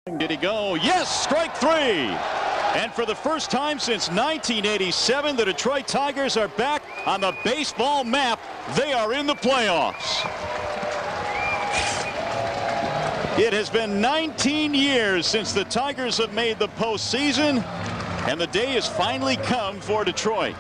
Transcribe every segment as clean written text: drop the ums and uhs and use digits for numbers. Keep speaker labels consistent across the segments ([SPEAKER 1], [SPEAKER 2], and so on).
[SPEAKER 1] Did he go? Yes, strike three. And for the first time since 1987, the Detroit Tigers are back on the baseball map. They are in the playoffs. It has been 19 years since the Tigers have made the postseason, and the day has finally come for Detroit.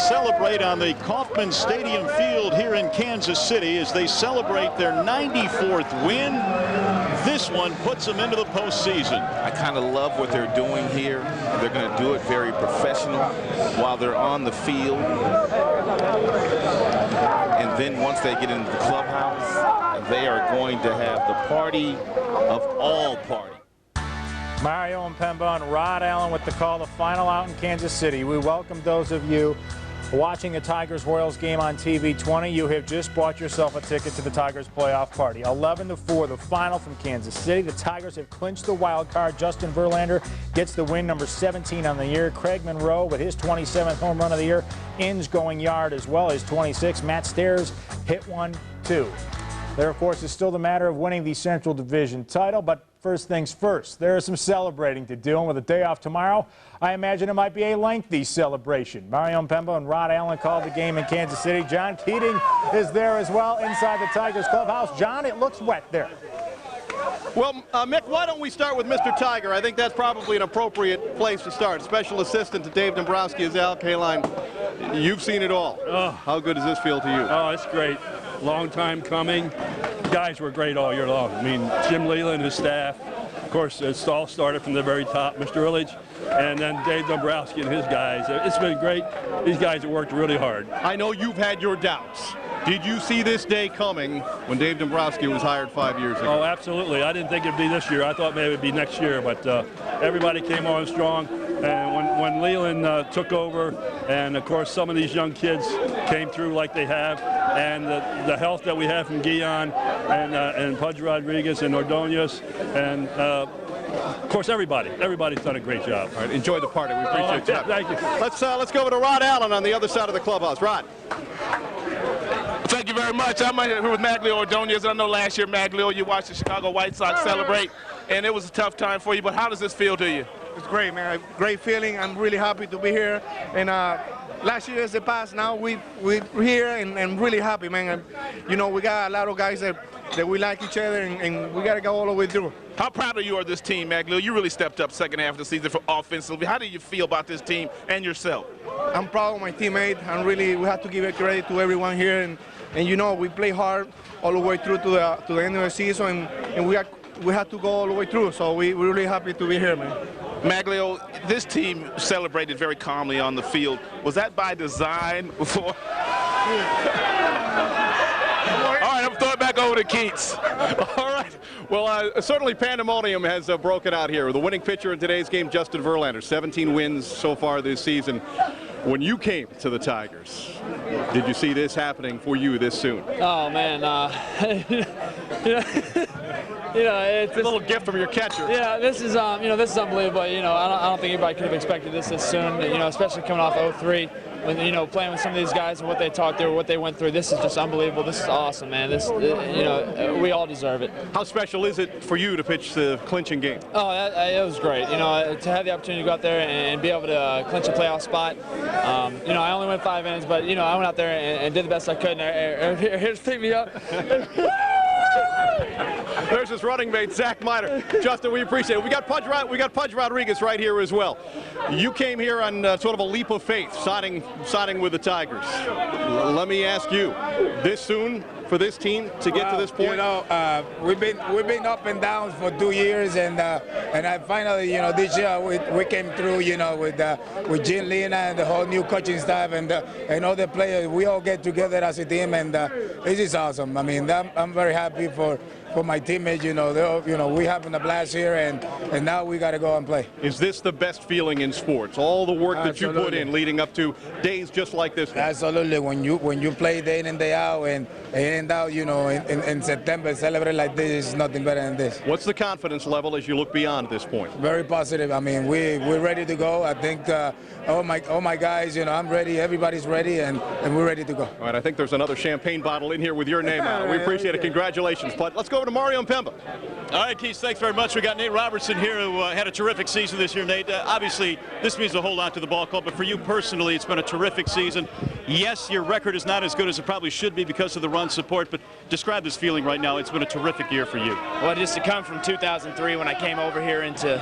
[SPEAKER 1] Celebrate on the Kauffman Stadium field here in Kansas City as they celebrate their 94th win. This one puts them into the postseason.
[SPEAKER 2] I kind of love what they're doing here. They're going to do it very professional while they're on the field. And then once they get into the clubhouse, they are going to have the party of all parties.
[SPEAKER 3] Mario Mpemba and Rod Allen with the call, the final out in Kansas City. We welcome those of you watching the Tigers-Royals game on TV 20. You have just bought yourself a ticket to the Tigers playoff party. 11-4, the final from Kansas City. The Tigers have clinched the wild card. Justin Verlander gets the win, number 17 on the year. Craig Monroe with his 27th home run of the year. Inns going yard as well as 26. Matt Stairs hit 1-2. There, of course, is still the matter of winning the Central Division title, but first things first, there is some celebrating to do, and with a day off tomorrow, I imagine it might be a lengthy celebration. Mario Mpemba and Rod Allen called the game in Kansas City. John Keating is there as well inside the Tigers clubhouse. John, it looks wet there.
[SPEAKER 4] Well, Mick, why don't we start with Mr. Tiger? I think that's probably an appropriate place to start. Special assistant to Dave Dombrowski is Al Kaline. You've seen it all.
[SPEAKER 5] Oh.
[SPEAKER 4] How good does this feel to you?
[SPEAKER 5] Oh, it's great. Long time coming. Guys were great all year long. I mean, Jim Leland, his staff. Of course, it's all started from the very top, Mr. Illich, and then Dave Dombrowski and his guys. It's been great. These guys have worked really hard.
[SPEAKER 4] I know you've had your doubts. Did you see this day coming when Dave Dombrowski was hired 5 years ago?
[SPEAKER 5] Oh, absolutely. I didn't think it'd be this year. I thought maybe it'd be next year, but everybody came on strong. And when Leland took over, and of course some of these young kids came through like they have, and the health that we have from Guillen and Pudge Rodriguez and Ordonez, and of course everybody's done a great job.
[SPEAKER 4] All right, enjoy the party. We appreciate you.
[SPEAKER 5] Thank you.
[SPEAKER 4] Let's go over to Rod Allen on the other side of the clubhouse. Rod.
[SPEAKER 6] Thank you very much. I'm here with Maglio Ordonez. I know last year, Maglio, you watched the Chicago White Sox celebrate, and it was a tough time for you, but how does this feel to you?
[SPEAKER 7] It's great, man. Great feeling. I'm really happy to be here. And last year is the past. Now we're here and really happy, man. And, you know, we got a lot of guys that we like each other, and we got to go all the way through.
[SPEAKER 6] How proud are you of this team, Maglio? You really stepped up second half of the season for offensively. How do you feel about this team and yourself?
[SPEAKER 7] I'm proud of my teammate. We have to give it credit to everyone here. And you know, we play hard all the way through to the end of the season, and we have to go all the way through. So we're really happy to be here, man.
[SPEAKER 6] Maglio, this team celebrated very calmly on the field. Was that by design before? All right, I'm throwing it back over to Keats.
[SPEAKER 4] All right. Well, certainly pandemonium has broken out here. The winning pitcher in today's game, Justin Verlander, 17 wins so far this season. When you came to the Tigers, did you see this happening for you this soon?
[SPEAKER 8] Oh, man. It's
[SPEAKER 4] a little gift from your catcher.
[SPEAKER 8] Yeah, this is this is unbelievable. I don't think anybody could have expected this soon. Especially coming off 0-3, when playing with some of these guys and what they talked through, what they went through. This is just unbelievable. This is awesome, man. We all deserve it.
[SPEAKER 4] How special is it for you to pitch the clinching game?
[SPEAKER 8] Oh, it was great. To have the opportunity to go out there and be able to clinch a playoff spot. I only went 5 innings, but I went out there and did the best I could. And here's pick me up.
[SPEAKER 4] There's his running mate, Zach Miner. Justin, we appreciate it. We got Pudge Rodriguez right here as well. You came here on sort of a leap of faith, signing with the Tigers. Let me ask you, this soon for this team to get to this point?
[SPEAKER 9] We've been up and down for 2 years, and I finally, this year we came through, with Jim Leland and the whole new coaching staff and all the players. We all get together as a team, and this is awesome. I mean, I'm very happy for for my teammates. You know, we having a blast here, and now we got to go and play.
[SPEAKER 4] Is this the best feeling in sports? All the work that you put in leading up to days just like this one?
[SPEAKER 9] Absolutely. When you play day in and day out, and end out, you know, in September, celebrate like this is nothing better than this.
[SPEAKER 4] What's the confidence level as you look beyond this point?
[SPEAKER 9] Very positive. I mean, we're ready to go. I think all my guys, you know, I'm ready. Everybody's ready, and we're ready to go.
[SPEAKER 4] All right, I think there's another champagne bottle in here with your name on it. We appreciate it. Congratulations. But let's go over to Mario Mpemba.
[SPEAKER 1] All right, Keith, thanks very much. We got Nate Robertson here who had a terrific season this year, Nate. Obviously, this means a whole lot to the ball club, but for you personally, it's been a terrific season. Yes, your record is not as good as it probably should be because of the run support, but describe this feeling right now. It's been a terrific year for you.
[SPEAKER 8] Well, just to come from 2003 when I came over here into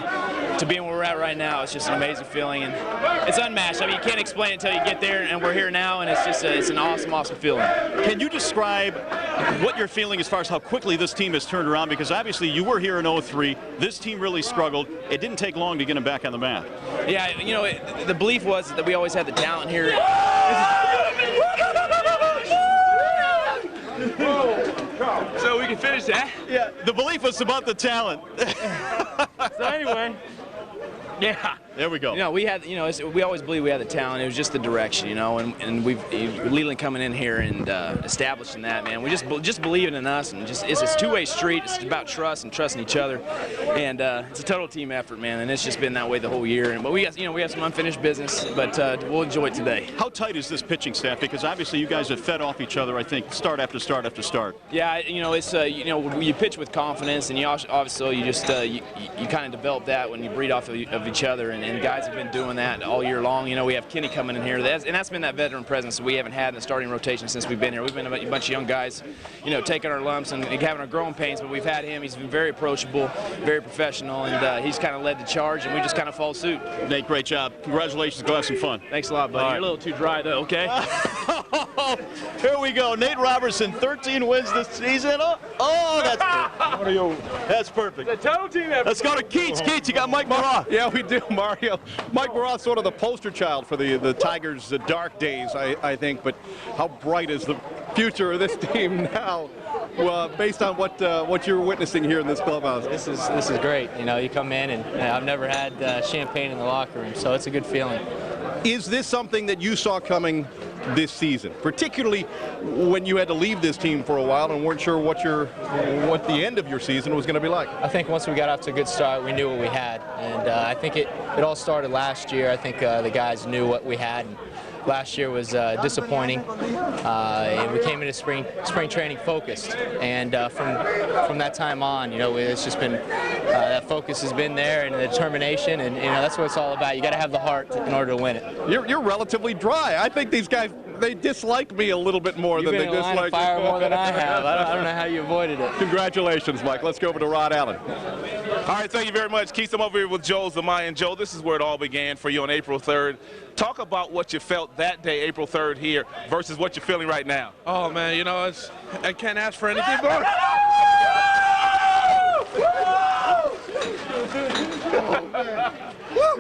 [SPEAKER 8] being where we're at right now, it's just an amazing feeling, and it's unmatched. I mean, you can't explain it until you get there, and we're here now, and it's just it's an awesome feeling.
[SPEAKER 1] Can you describe what you're feeling as far as how quickly this team has turned around? Because obviously you were here in 03. This team really struggled. It didn't take long to get them back on the map.
[SPEAKER 8] Yeah, you know, the belief was that we always had the talent here. So we can finish that?
[SPEAKER 1] Yeah, the belief was about the talent.
[SPEAKER 8] So anyway, yeah.
[SPEAKER 1] There we go.
[SPEAKER 8] You know, we had, you know, we always believed we had the talent. It was just the direction, you know, and Leland coming in here and establishing that, man. We just believing in us, and just it's a two-way street. It's about trust and trusting each other, and it's a total team effort, man. And it's just been that way the whole year. But we got, you know, we have some unfinished business, but we'll enjoy it today.
[SPEAKER 1] How tight is this pitching staff? Because obviously you guys have fed off each other, I think, start after start after start.
[SPEAKER 8] Yeah, you know, it's you know, you pitch with confidence, and you obviously you just you kind of develop that when you breed off of each other. And guys have been doing that all year long. You know, we have Kenny coming in here, and that's been that veteran presence that we haven't had in the starting rotation since we've been here. We've been a bunch of young guys, you know, taking our lumps and having our growing pains, but we've had him. He's been very approachable, very professional, and he's kind of led the charge, and we just kind of follow suit.
[SPEAKER 1] Nate, great job. Congratulations. Go have some fun.
[SPEAKER 8] Thanks a lot, buddy. You're a little too dry, though, okay?
[SPEAKER 1] Here we go. Nate Robertson, 13 wins this season. Oh, that's perfect. That's perfect.
[SPEAKER 8] The total team effort.
[SPEAKER 1] Let's go to Keats. Keats, you got Mike Maroth.
[SPEAKER 4] Yeah, we do, Mario. Mike Maroth's sort of the poster child for the Tigers' dark days, I think. But how bright is the future of this team now, based on what you're witnessing here in this clubhouse?
[SPEAKER 10] This is great. You know, you come in, and I've never had champagne in the locker room, so it's a good feeling.
[SPEAKER 4] Is this something that you saw coming this season, particularly when you had to leave this team for a while and weren't sure what the end of your season was going to be like?
[SPEAKER 10] I think once we got off to a good start, we knew what we had, and I think it all started last year. I think the guys knew what we had. And last year was disappointing. We came into spring training focused, and from that time on, you know, it's just been that focus has been there, and the determination, and you know, that's what it's all about. You got to have the heart in order to win it.
[SPEAKER 4] You're relatively dry. I think these guys, they dislike me a little bit more than they dislike
[SPEAKER 10] fire more than I have. I don't know how you avoided it.
[SPEAKER 4] Congratulations, Mike. Let's go over to Rod Allen.
[SPEAKER 6] All right, thank you very much, Keith. I'm over here with Joel Zamaya. And Joel, this is where it all began for you on April 3rd. Talk about what you felt that day, April 3rd here, versus what you're feeling right now.
[SPEAKER 11] Oh, man, you know, I can't ask for anything more.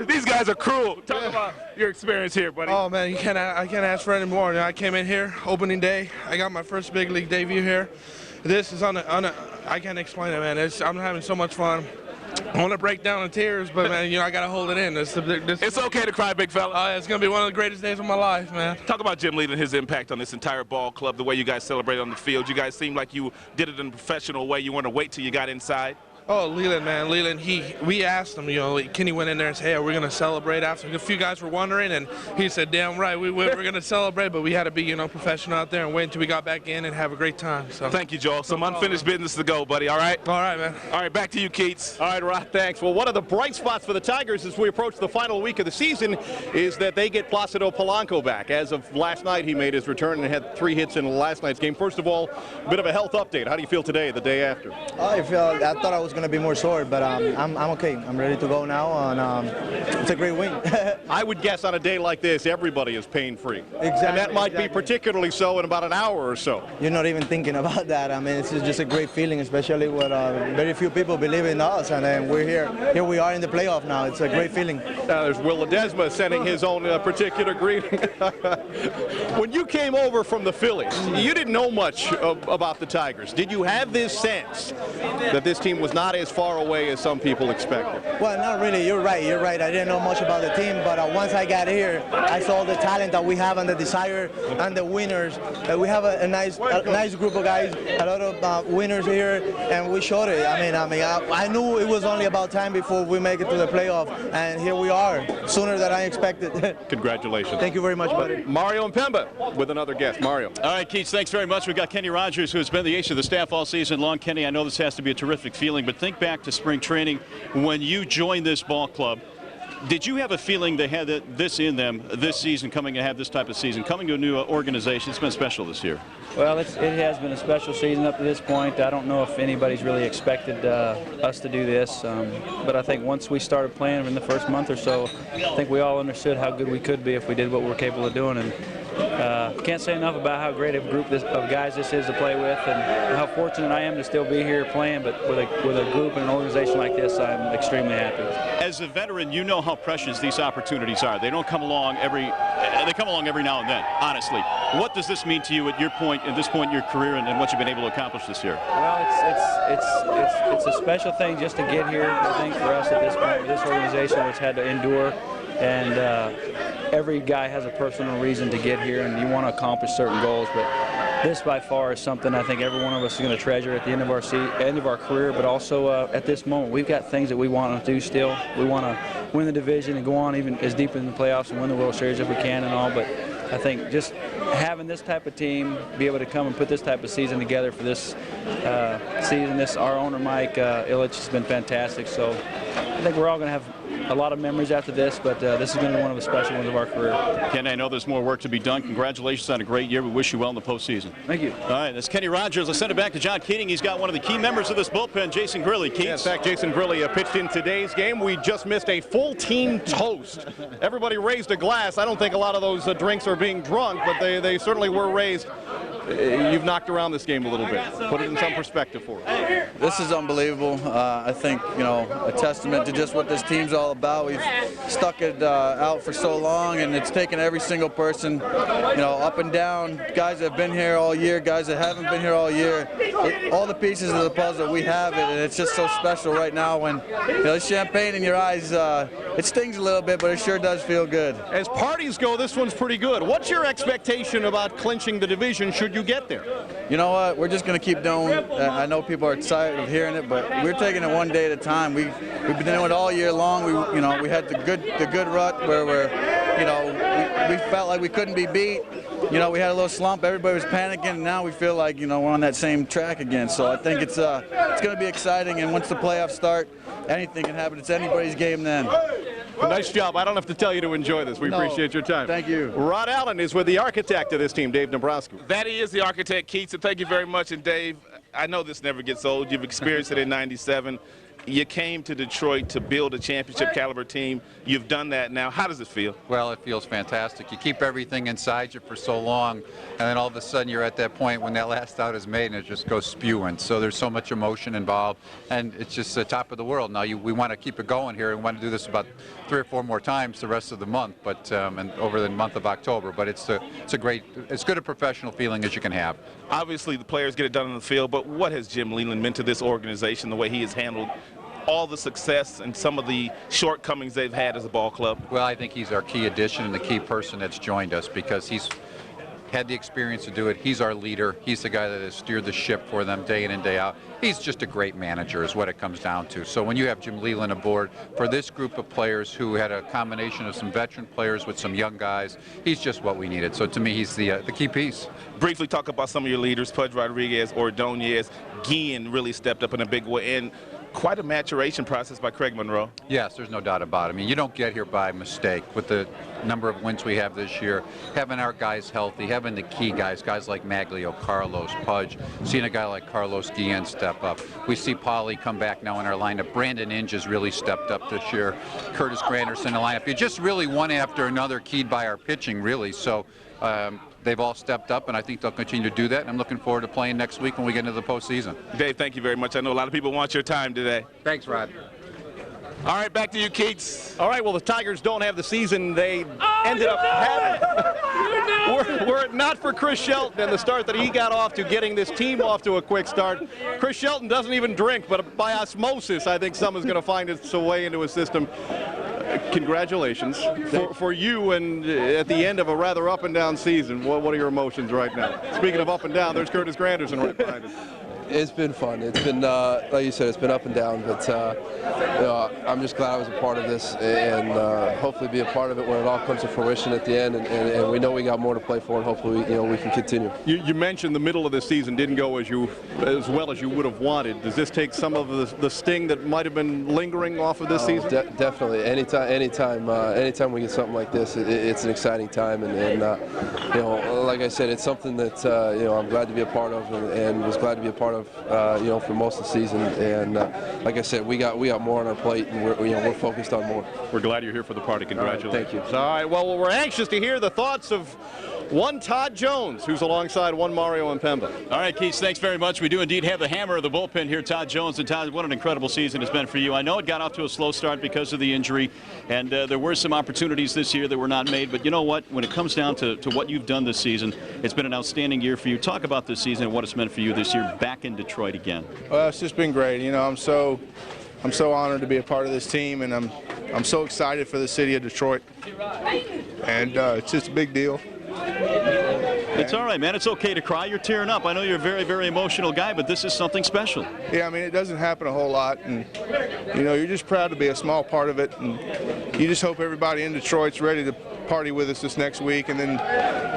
[SPEAKER 6] These guys are cruel. Talk about your experience here, buddy.
[SPEAKER 11] Oh, man, I can't ask for any more. I came in here, opening day. I got my first big league debut here. This is I can't explain it, man. I'm having so much fun. I want to break down in tears, but, man, you know, I got to hold it in. It's
[SPEAKER 6] okay to cry, big fella.
[SPEAKER 11] It's going to be one of the greatest days of my life, man.
[SPEAKER 6] Talk about Jim Leland, his impact on this entire ball club, the way you guys celebrated on the field. You guys seemed like you did it in a professional way. You wanted to wait till you got inside.
[SPEAKER 11] Oh, Leland, man. Leland, we asked him, you know, Kenny went in there and said, hey, are we going to celebrate after? A few guys were wondering, and he said, damn right, we're going to celebrate, but we had to be, you know, professional out there and wait until we got back in and have a great time. So.
[SPEAKER 6] Thank you, Joel. Some unfinished business to go, buddy, all right?
[SPEAKER 11] All right, man.
[SPEAKER 6] All right, back to you, Keats.
[SPEAKER 4] All right, Rod, thanks. Well, one of the bright spots for the Tigers as we approach the final week of the season is that they get Placido Polanco back. As of last night, he made his return and had 3 hits in last night's game. First of all, a bit of a health update. How do you feel today, the day after?
[SPEAKER 12] I thought I was was going to be more sore, but I'm okay. I'm ready to go now, and it's a great win.
[SPEAKER 4] I would guess on a day like this, everybody is pain-free.
[SPEAKER 12] Exactly.
[SPEAKER 4] And that might be particularly so in about an hour or so.
[SPEAKER 12] You're not even thinking about that. I mean, it's just a great feeling, especially when very few people believe in us, and we're here. Here we are in the playoff now. It's a great feeling.
[SPEAKER 4] There's Will Ledesma sending his own particular greeting. When you came over from the Phillies, you didn't know much about the Tigers. Did you have this sense that this team was not as far away as some people expected?
[SPEAKER 12] Well, not really. You're right. You're right. I didn't know much about the team, but once I got here, I saw the talent that we have and the desire and the winners. We have a nice group of guys, a lot of winners here, and we showed it. I knew it was only about time before we make it to the playoff, and here we are, sooner than I expected.
[SPEAKER 4] Congratulations.
[SPEAKER 12] Thank you very much, buddy.
[SPEAKER 4] Mario Mpemba with another guest. Mario.
[SPEAKER 1] All right, Keith, thanks very much. We've got Kenny Rogers, who's been the ace of the staff all season long. Kenny, I know this has to be a terrific feeling, but think back to spring training when you joined this ball club. Did you have a feeling they had this in them this season, coming to have this type of season, coming to a new organization? It's been special this year.
[SPEAKER 13] Well, it has been a special season up to this point. I don't know if anybody's really expected us to do this, but I think once we started playing in the first month or so, I think we all understood how good we could be if we did what we're capable of doing. And can't say enough about how great a group of guys this is to play with, and how fortunate I am to still be here playing. But with a group and an organization like this, I'm extremely happy.
[SPEAKER 1] As a veteran, you know how precious these opportunities are. They don't come along they come along every now and then, honestly. What does this mean to you at this point in your career, and what you've been able to accomplish this year?
[SPEAKER 13] Well, it's a special thing just to get here, I think, for us at this point, with this organization, which had to endure. And every guy has a personal reason to get here, and you want to accomplish certain goals. But this, by far, is something I think every one of us is going to treasure at the end of our career. But also at this moment, we've got things that we want to do still. We want to win the division and go on even as deep in the playoffs and win the World Series if we can and all. But I think just having this type of team, be able to come and put this type of season together for this season, our owner, Mike Ilitch, has been fantastic. So I think we're all going to have a lot of memories after this, but this is going to be one of the special ones of our career.
[SPEAKER 1] Kenny, I know there's more work to be done. Congratulations on a great year. We wish you well in the postseason.
[SPEAKER 13] Thank you.
[SPEAKER 1] All right, that's Kenny Rogers. Let's send it back to John Keating. He's got one of the key members of this bullpen, Jason Grilli. Keith.
[SPEAKER 4] Yeah, in fact, Jason Grilli pitched in today's game. We just missed a full team toast. Everybody raised a glass. I don't think a lot of those drinks are being drunk, but they certainly were raised. You've knocked around this game a little bit. Put it in some perspective for us.
[SPEAKER 14] This is unbelievable. I think, a testament to just what this team's all about. We've stuck it out for so long, and it's taken every single person, up and down, guys that have been here all year, guys that haven't been here all year. All the pieces of the puzzle, we have it, and it's just so special right now when, champagne in your eyes, it stings a little bit, but it sure does feel good.
[SPEAKER 4] As parties go, this one's pretty good. What's your expectation about clinching the division should you get there?
[SPEAKER 14] You know what? We're just going to keep doing. I know people are tired of hearing it, but we're taking it one day at a time. We've been doing it all year long. We had the good rut where we felt like we couldn't be beat. We had a little slump. Everybody was panicking. And now we feel like we're on that same track again. So I think it's going to be exciting. And once the playoffs start, anything can happen. It's anybody's game then.
[SPEAKER 4] Well, nice job. I don't have to tell you to enjoy this. We appreciate your time.
[SPEAKER 14] Thank you.
[SPEAKER 4] Rod Allen is with the architect of this team, Dave Nebraska.
[SPEAKER 6] That is the architect, Keith, so thank you very much. And Dave, I know this never gets old. You've experienced it in '97. You came to Detroit to build a championship caliber team. You've done that now. How does it feel?
[SPEAKER 15] Well, it feels fantastic. You keep everything inside you for so long, and then all of a sudden you're at that point when that last out is made and it just goes spewing. So there's so much emotion involved, and it's just the top of the world. Now we want to keep it going here. We want to do this about 3 or 4 more times the rest of the month, but and over the month of October. But it's as good a professional feeling as you can have.
[SPEAKER 6] Obviously, the players get it done in the field, but what has Jim Leland meant to this organization, the way he has handled all the success and some of the shortcomings they've had as a ball club?
[SPEAKER 15] Well, I think he's our key addition and the key person that's joined us because he's had the experience to do it. He's our leader. He's the guy that has steered the ship for them day in and day out. He's just a great manager is what it comes down to. So when you have Jim Leland aboard, for this group of players who had a combination of some veteran players with some young guys, he's just what we needed. So to me, he's the key piece.
[SPEAKER 6] Briefly talk about some of your leaders, Pudge Rodriguez, Ordonez, Guillen really stepped up in a big way. And quite a maturation process by Craig Monroe.
[SPEAKER 15] Yes, there's no doubt about it. I mean, you don't get here by mistake with the number of wins we have this year, having our guys healthy, having the key guys like Maglio, Carlos, Pudge, seeing a guy like Carlos Guillen step up. We see Paulie come back now in our lineup. Brandon Inge has really stepped up this year. Curtis Granderson in the lineup. You just really one after another keyed by our pitching, really. So they've all stepped up, and I think they'll continue to do that. And I'm looking forward to playing next week when we get into the postseason.
[SPEAKER 6] Dave, thank you very much. I know a lot of people want your time today.
[SPEAKER 15] Thanks, Rod.
[SPEAKER 6] All right, back to you, Keats.
[SPEAKER 4] All right, well, the Tigers don't have the season they ended up having. Were it not for Chris Shelton and the start that he got off to, getting this team off to a quick start. Chris Shelton doesn't even drink, but by osmosis, I think some is going to find its way into his system. Congratulations for you, and at the end of a rather up and down season. What are your emotions right now? Speaking of up and down, there's Curtis Granderson right behind us.
[SPEAKER 16] It's been fun. It's been, like you said, it's been up and down, but you know, I'm just glad I was a part of this, and hopefully be a part of it when it all comes to fruition at the end, and we know we got more to play for, and hopefully we can continue. You mentioned the middle of the season didn't go as well as you would have wanted. Does this take some of the sting that might have been lingering off of this season? Definitely. Anytime we get something like this, it's an exciting time, and you know, like I said, it's something that you know, I'm glad to be a part of, and was glad to be a part of, you know, for most of the season. And like I said, we got more on our plate, and we're focused on more. We're glad you're here for the party. Congratulations. Thank you. All right. Well, we're anxious to hear the thoughts of one Todd Jones, who's alongside one Mario Impemba.
[SPEAKER 1] All right, Keith, thanks very much. We do indeed have the hammer of the bullpen here, Todd Jones. And Todd, what an incredible season it's been for you. I know it got off to a slow start because of the injury, and there were some opportunities this year that were not made. But you know what? When it comes down to what you've done this season, it's been an outstanding year for you. Talk about this season and what it's meant for you this year back in Detroit again.
[SPEAKER 7] Well, it's just been great. You know, I'm so honored to be a part of this team, and I'm so excited for the city of Detroit. And it's just a big deal.
[SPEAKER 1] It's all right, man. It's okay to cry. You're tearing up. I know you're a very, very emotional guy, but this is something special.
[SPEAKER 7] Yeah, I mean, it doesn't happen a whole lot, and you know, you're just proud to be a small part of it, and you just hope everybody in Detroit's ready to party with us this next week, and then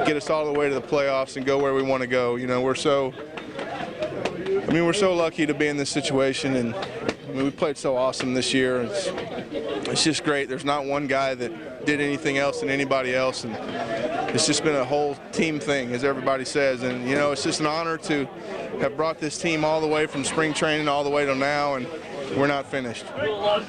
[SPEAKER 7] get us all the way to the playoffs and go where we want to go. You know, we're so lucky to be in this situation, and I mean, we played so awesome this year. It's just great. There's not one guy that did anything else than anybody else, and it's just been a whole team thing, as everybody says. And, you know, it's just an honor to have brought this team all the way from spring training all the way to now, and we're not finished.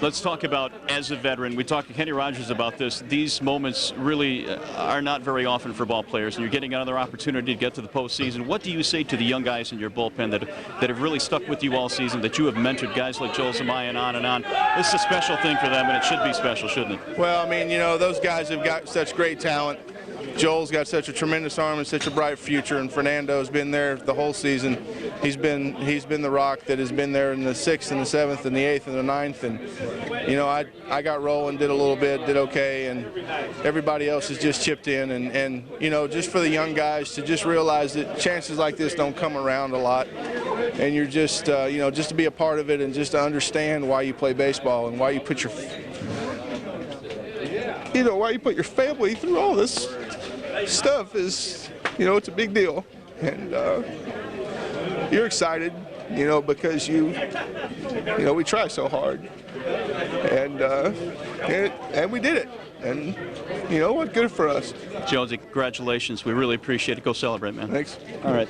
[SPEAKER 1] Let's talk about, as a veteran, we talked to Kenny Rogers about this. These moments really are not very often for ball players, and you're getting another opportunity to get to the postseason. What do you say to the young guys in your bullpen that have really stuck with you all season, that you have mentored, guys like Joel Zamayan, on and on? This is a special thing for them, and it should be special, shouldn't it?
[SPEAKER 7] Well, I mean, you know, those guys have got such great talent. Joel's got such a tremendous arm and such a bright future, and Fernando's been there the whole season. He's been the rock that has been there in the 6th and the 7th and the 8th and the 9th, and you know, I got rolling, did a little bit, did okay, and everybody else has just chipped in, and you know, just for the young guys to just realize that chances like this don't come around a lot, and you're just you know, just to be a part of it, and just to understand why you play baseball and why you put your family through all this stuff is, you know, it's a big deal, and you're excited, you know, because you know, we try so hard, and we did it, and you know what, good for us.
[SPEAKER 1] Jonesy, congratulations. We really appreciate it. Go celebrate, man.
[SPEAKER 7] Thanks.
[SPEAKER 1] All right.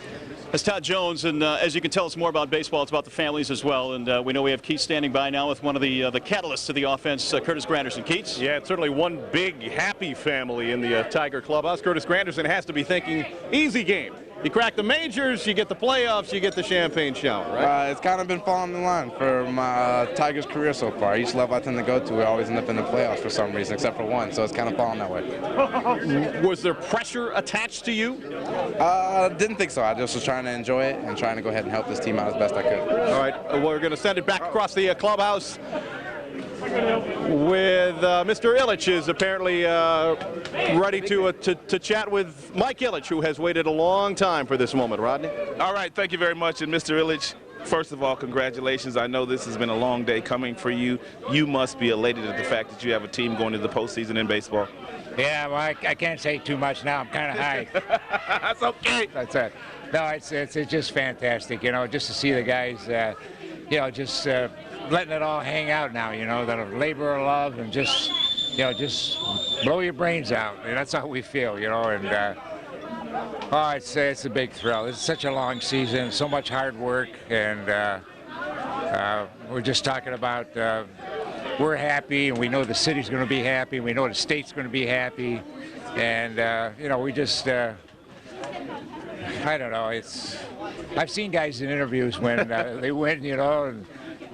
[SPEAKER 1] That's Todd Jones, and as you can tell us more about baseball, it's about the families as well. And we know we have Keats standing by now with one of the catalysts to the offense, Curtis Granderson. Keats?
[SPEAKER 4] Yeah, it's certainly one big, happy family in the Tiger clubhouse. Curtis Granderson has to be thinking, easy game. You crack the majors, you get the playoffs, you get the champagne shower, right?
[SPEAKER 17] It's kind of been falling in line for my Tigers career so far. Each level I tend to go to, we always end up in the playoffs for some reason, except for one, so it's kind of falling that way.
[SPEAKER 4] Was there pressure attached to you?
[SPEAKER 17] Didn't think so. I just was trying to enjoy it and trying to go ahead and help this team out as best I could.
[SPEAKER 4] All right, we're going to send it back across the clubhouse with Mr. Ilitch is apparently ready to chat with Mike Ilitch, who has waited a long time for this moment. Rodney?
[SPEAKER 6] All right, thank you very much. And Mr. Ilitch, first of all, congratulations. I know this has been a long day coming for you. You must be elated at the fact that you have a team going to the postseason in baseball.
[SPEAKER 18] Yeah, well, I can't say too much now. I'm kind of high.
[SPEAKER 6] That's okay.
[SPEAKER 18] That's it. No, it's just fantastic, you know, just to see the guys, you know, just letting it all hang out now, you know, that labor of love and just, you know, just blow your brains out. And that's how we feel, you know, and oh, it's a big thrill. It's such a long season, so much hard work, and we're just talking about we're happy, and we know the city's going to be happy, we know the state's going to be happy, and you know, we just I don't know. I've seen guys in interviews when they win, you know, and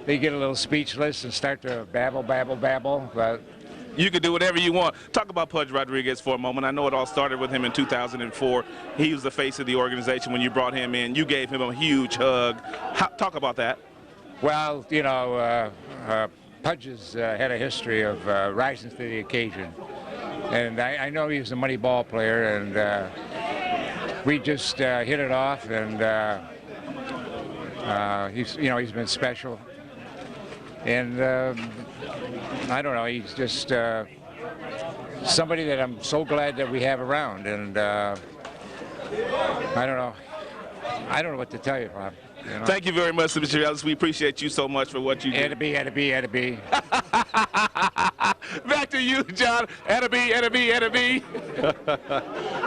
[SPEAKER 18] they get a little speechless and start to babble, but
[SPEAKER 6] you can do whatever you want. Talk about Pudge Rodriguez for a moment. I know it all started with him in 2004. He was the face of the organization when you brought him in. You gave him a huge hug. Talk about that.
[SPEAKER 18] Well, you know, Pudge has had a history of rising to the occasion. And I know he was a money ball player, and we just hit it off, and he's been special. And I don't know, he's just somebody that I'm so glad that we have around, and I don't know what to tell you, Bob. You know?
[SPEAKER 6] Thank you very much, Mr. Ellis. We appreciate you so much for what you do.
[SPEAKER 18] Had to be.
[SPEAKER 6] Back to you, John. Had to be.
[SPEAKER 4] All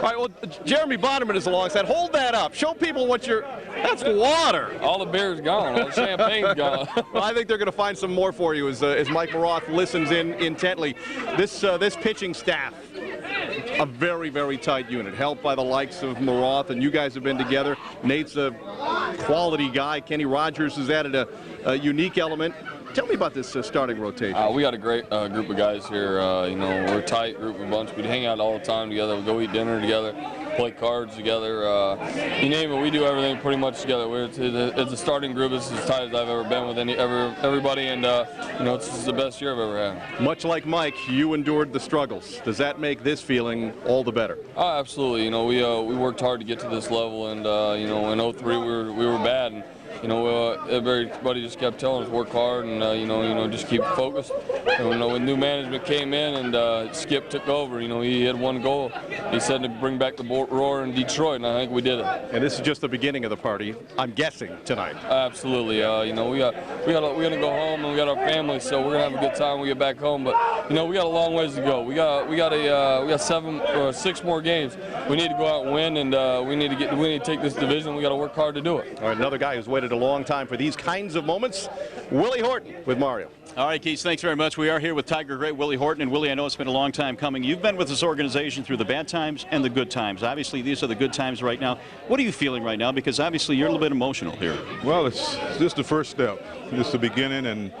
[SPEAKER 4] right, well, Jeremy Bonderman is alongside. Hold that up. Show people what you're... That's water.
[SPEAKER 19] All the beer's gone. All the champagne's gone.
[SPEAKER 4] Well, I think they're going to find some more for you as Mike Maroth listens in intently. This pitching staff, a very, very tight unit, helped by the likes of Maroth, and you guys have been together. Nate's a quality guy. Kenny Rogers has added a unique element. Tell me about this starting rotation.
[SPEAKER 19] We got a great group of guys here. You know, we're a tight group of bunch. We hang out all the time together. We go eat dinner together, play cards together. You name it, we do everything pretty much together. It's a starting group. It's as tight as I've ever been with everybody, and you know, it's the best year I've ever had.
[SPEAKER 4] Much like Mike, you endured the struggles. Does that make this feeling all the better?
[SPEAKER 19] Oh, absolutely. You know, we worked hard to get to this level, and you know, in 03 we were bad. And, you know, everybody just kept telling us work hard and you know just keep focused. And, you know, when new management came in and Skip took over, you know, he had one goal. He said to bring back the roar in Detroit, and I think we did it.
[SPEAKER 4] And this is just the beginning of the party, I'm guessing, tonight.
[SPEAKER 19] Absolutely. You know, we're gonna go home and we got our families, so we're gonna have a good time when we get back home. But you know, we got a long ways to go. We got 6 more games. We need to go out and win, and we need to take this division. We got to work hard to do it.
[SPEAKER 4] All right, another guy who's waited a long time for these kinds of moments, Willie Horton with Mario.
[SPEAKER 1] All right, Keith, thanks very much. We are here with Tiger great Willie Horton. And Willie, I know it's been a long time coming. You've been with this organization through the bad times and the good times. Obviously, these are the good times right now. What are you feeling right now? Because obviously you're a little bit emotional here.
[SPEAKER 20] Well, it's just the first step. It's the beginning, and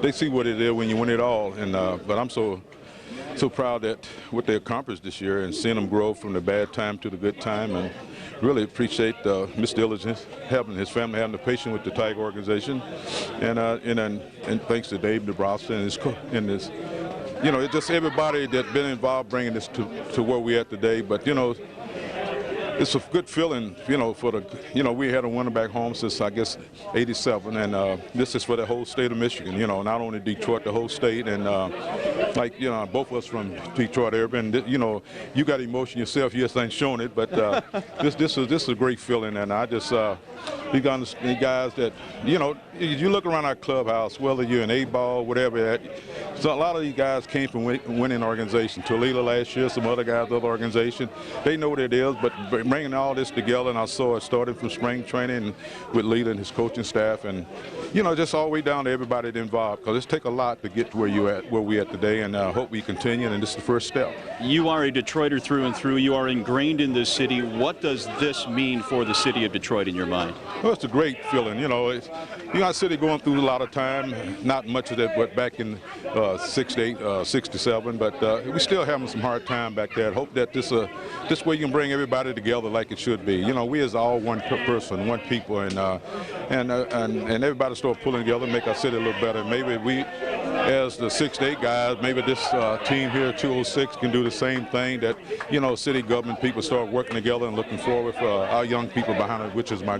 [SPEAKER 20] they see what it is when you win it all. And but I'm so proud that what they accomplished this year and seeing them grow from the bad time to the good time, and really appreciate Mr. Diligence having his family, having the patience with the Tiger organization, and thanks to Dave Nebraska and his you know, it's just everybody that's been involved bringing this to where we're at today. But you know, it's a good feeling, you know, we had a winner back home since, I guess, '87, and this is for the whole state of Michigan, you know, not only Detroit, the whole state, and like, you know, both of us from Detroit area, and, you know, you got emotion yourself, you just ain't showing it, but this is a great feeling, and I just, you guys that, you know, you look around our clubhouse, whether you're in A-ball, whatever, so a lot of these guys came from winning organizations. Toledo last year, some other guys, other organizations, they know what it is, but bringing all this together, and I saw it started from spring training with Lila and his coaching staff, and you know, just all the way down to everybody involved, because it takes a lot to get to where we at today, and I hope we continue, and this is the first step.
[SPEAKER 1] You are a Detroiter through and through. You are ingrained in this city. What does this mean for the city of Detroit in your mind?
[SPEAKER 20] Well, it's a great feeling. You know, our city going through a lot of time, not much of that, but back in '68, '67, but we still having some hard time back there. I hope that this way you can bring everybody together like it should be. You know, we as all one person, one people, and everybody start pulling together and make our city a little better. Maybe we, as the 6-8 guys, maybe this team here, 206, can do the same thing, that, you know, city government people start working together and looking forward for our young people behind it, which is my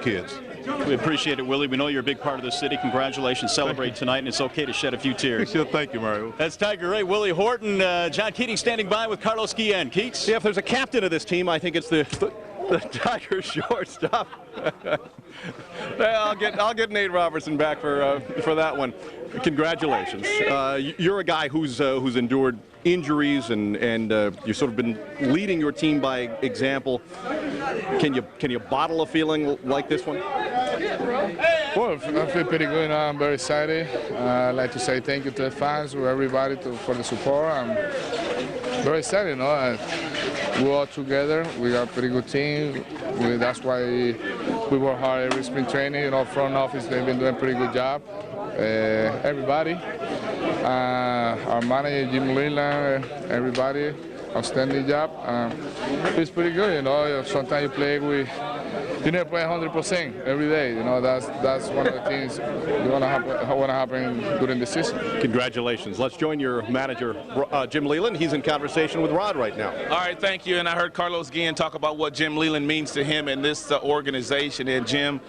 [SPEAKER 20] kids.
[SPEAKER 1] We appreciate it, Willie. We know you're a big part of the city. Congratulations. Celebrate tonight, and it's okay to shed a few tears.
[SPEAKER 20] Sure, thank you, Mario.
[SPEAKER 1] That's Tiger Ray, Willie Horton. John Keating standing by with Carlos Guillen. Keats?
[SPEAKER 4] Yeah, if there's a captain of this team, I think it's the the Tigers shortstop. I'll get Nate Robertson back for that one. Congratulations. You're a guy who's endured injuries and you've sort of been leading your team by example. Can you bottle a feeling like this one?
[SPEAKER 11] Well, I feel pretty good. I'm very excited. I'd like to say thank you to the fans, to everybody for the support. I'm very excited. We're all together. We got a pretty good team. That's why we work hard every spring training. Front office, they've been doing a pretty good job. Everybody, our manager Jim Leland, everybody, outstanding job. It's pretty good. Sometimes you play with. You never play 100% every day. That's one of the things you want to happen during the season.
[SPEAKER 4] Congratulations. Let's join your manager, Jim Leland. He's in conversation with Rod right now.
[SPEAKER 6] All right, thank you. And I heard Carlos Guillen talk about what Jim Leland means to him and this organization. And Jim,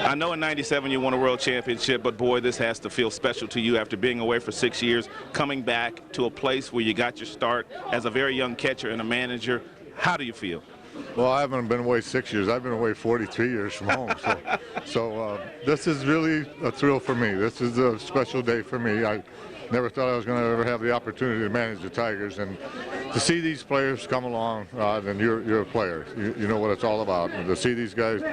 [SPEAKER 6] I know in '97 you won a world championship, but boy, this has to feel special to you after being away for 6 years, coming back to a place where you got your start as a very young catcher and a manager. How do you feel?
[SPEAKER 21] Well, I haven't been away 6 years. I've been away 43 years from home. So this is really a thrill for me. This is a special day for me. I never thought I was going to ever have the opportunity to manage the Tigers. And to see these players come along, and you're a player. You know what it's all about. And to see these guys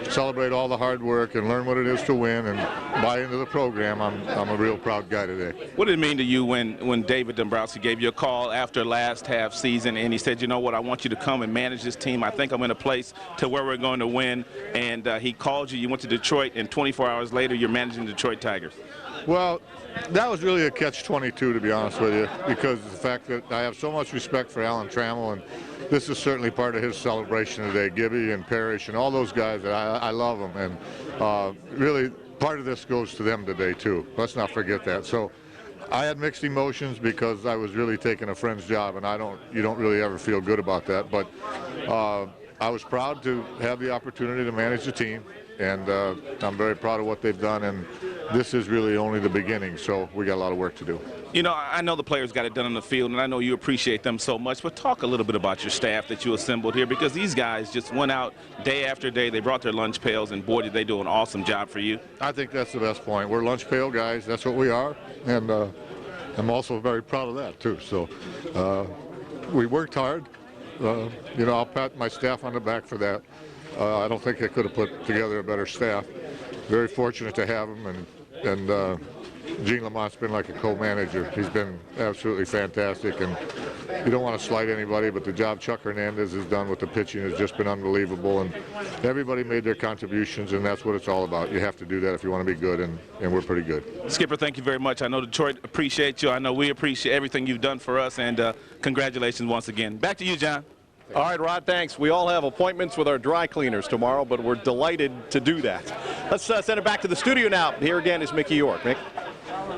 [SPEAKER 21] celebrate all the hard work and learn what it is to win and buy into the program, I'm a real proud guy today.
[SPEAKER 6] What did it mean to you when David Dombrowski gave you a call after last half season and he said, you know what, I want you to come and manage this team. I think I'm in a place to where we're going to win. And he called you, you went to Detroit, and 24 hours later you're managing the Detroit Tigers.
[SPEAKER 21] Well, that was really a catch-22, to be honest with you, because of the fact that I have so much respect for Alan Trammell, and this is certainly part of his celebration today. Gibby and Parrish and all those guys, I love them, and really part of this goes to them today too. Let's not forget that. So I had mixed emotions because I was really taking a friend's job, and you don't really ever feel good about that. But I was proud to have the opportunity to manage the team, and I'm very proud of what they've done, and this is really only the beginning, so we got a lot of work to do.
[SPEAKER 6] You know, I know the players got it done on the field, and I know you appreciate them so much, but talk a little bit about your staff that you assembled here, because these guys just went out day after day. They brought their lunch pails, and boy, did they do an awesome job for you.
[SPEAKER 21] I think that's the best point. We're lunch pail guys. That's what we are, and I'm also very proud of that, too. So we worked hard. I'll pat my staff on the back for that. I don't think I could have put together a better staff. Very fortunate to have them, and Gene Lamont's been like a co-manager. He's been absolutely fantastic, and you don't want to slight anybody, but the job Chuck Hernandez has done with the pitching has just been unbelievable, and everybody made their contributions, and that's what it's all about. You have to do that if you want to be good, and we're pretty good.
[SPEAKER 6] Skipper, thank you very much. I know Detroit appreciates you. I know we appreciate everything you've done for us, and congratulations once again. Back to you, John.
[SPEAKER 4] All right, Rod, thanks. We all have appointments with our dry cleaners tomorrow, but we're delighted to do that. Let's send it back to the studio now. Here again is Mickey York. Mick?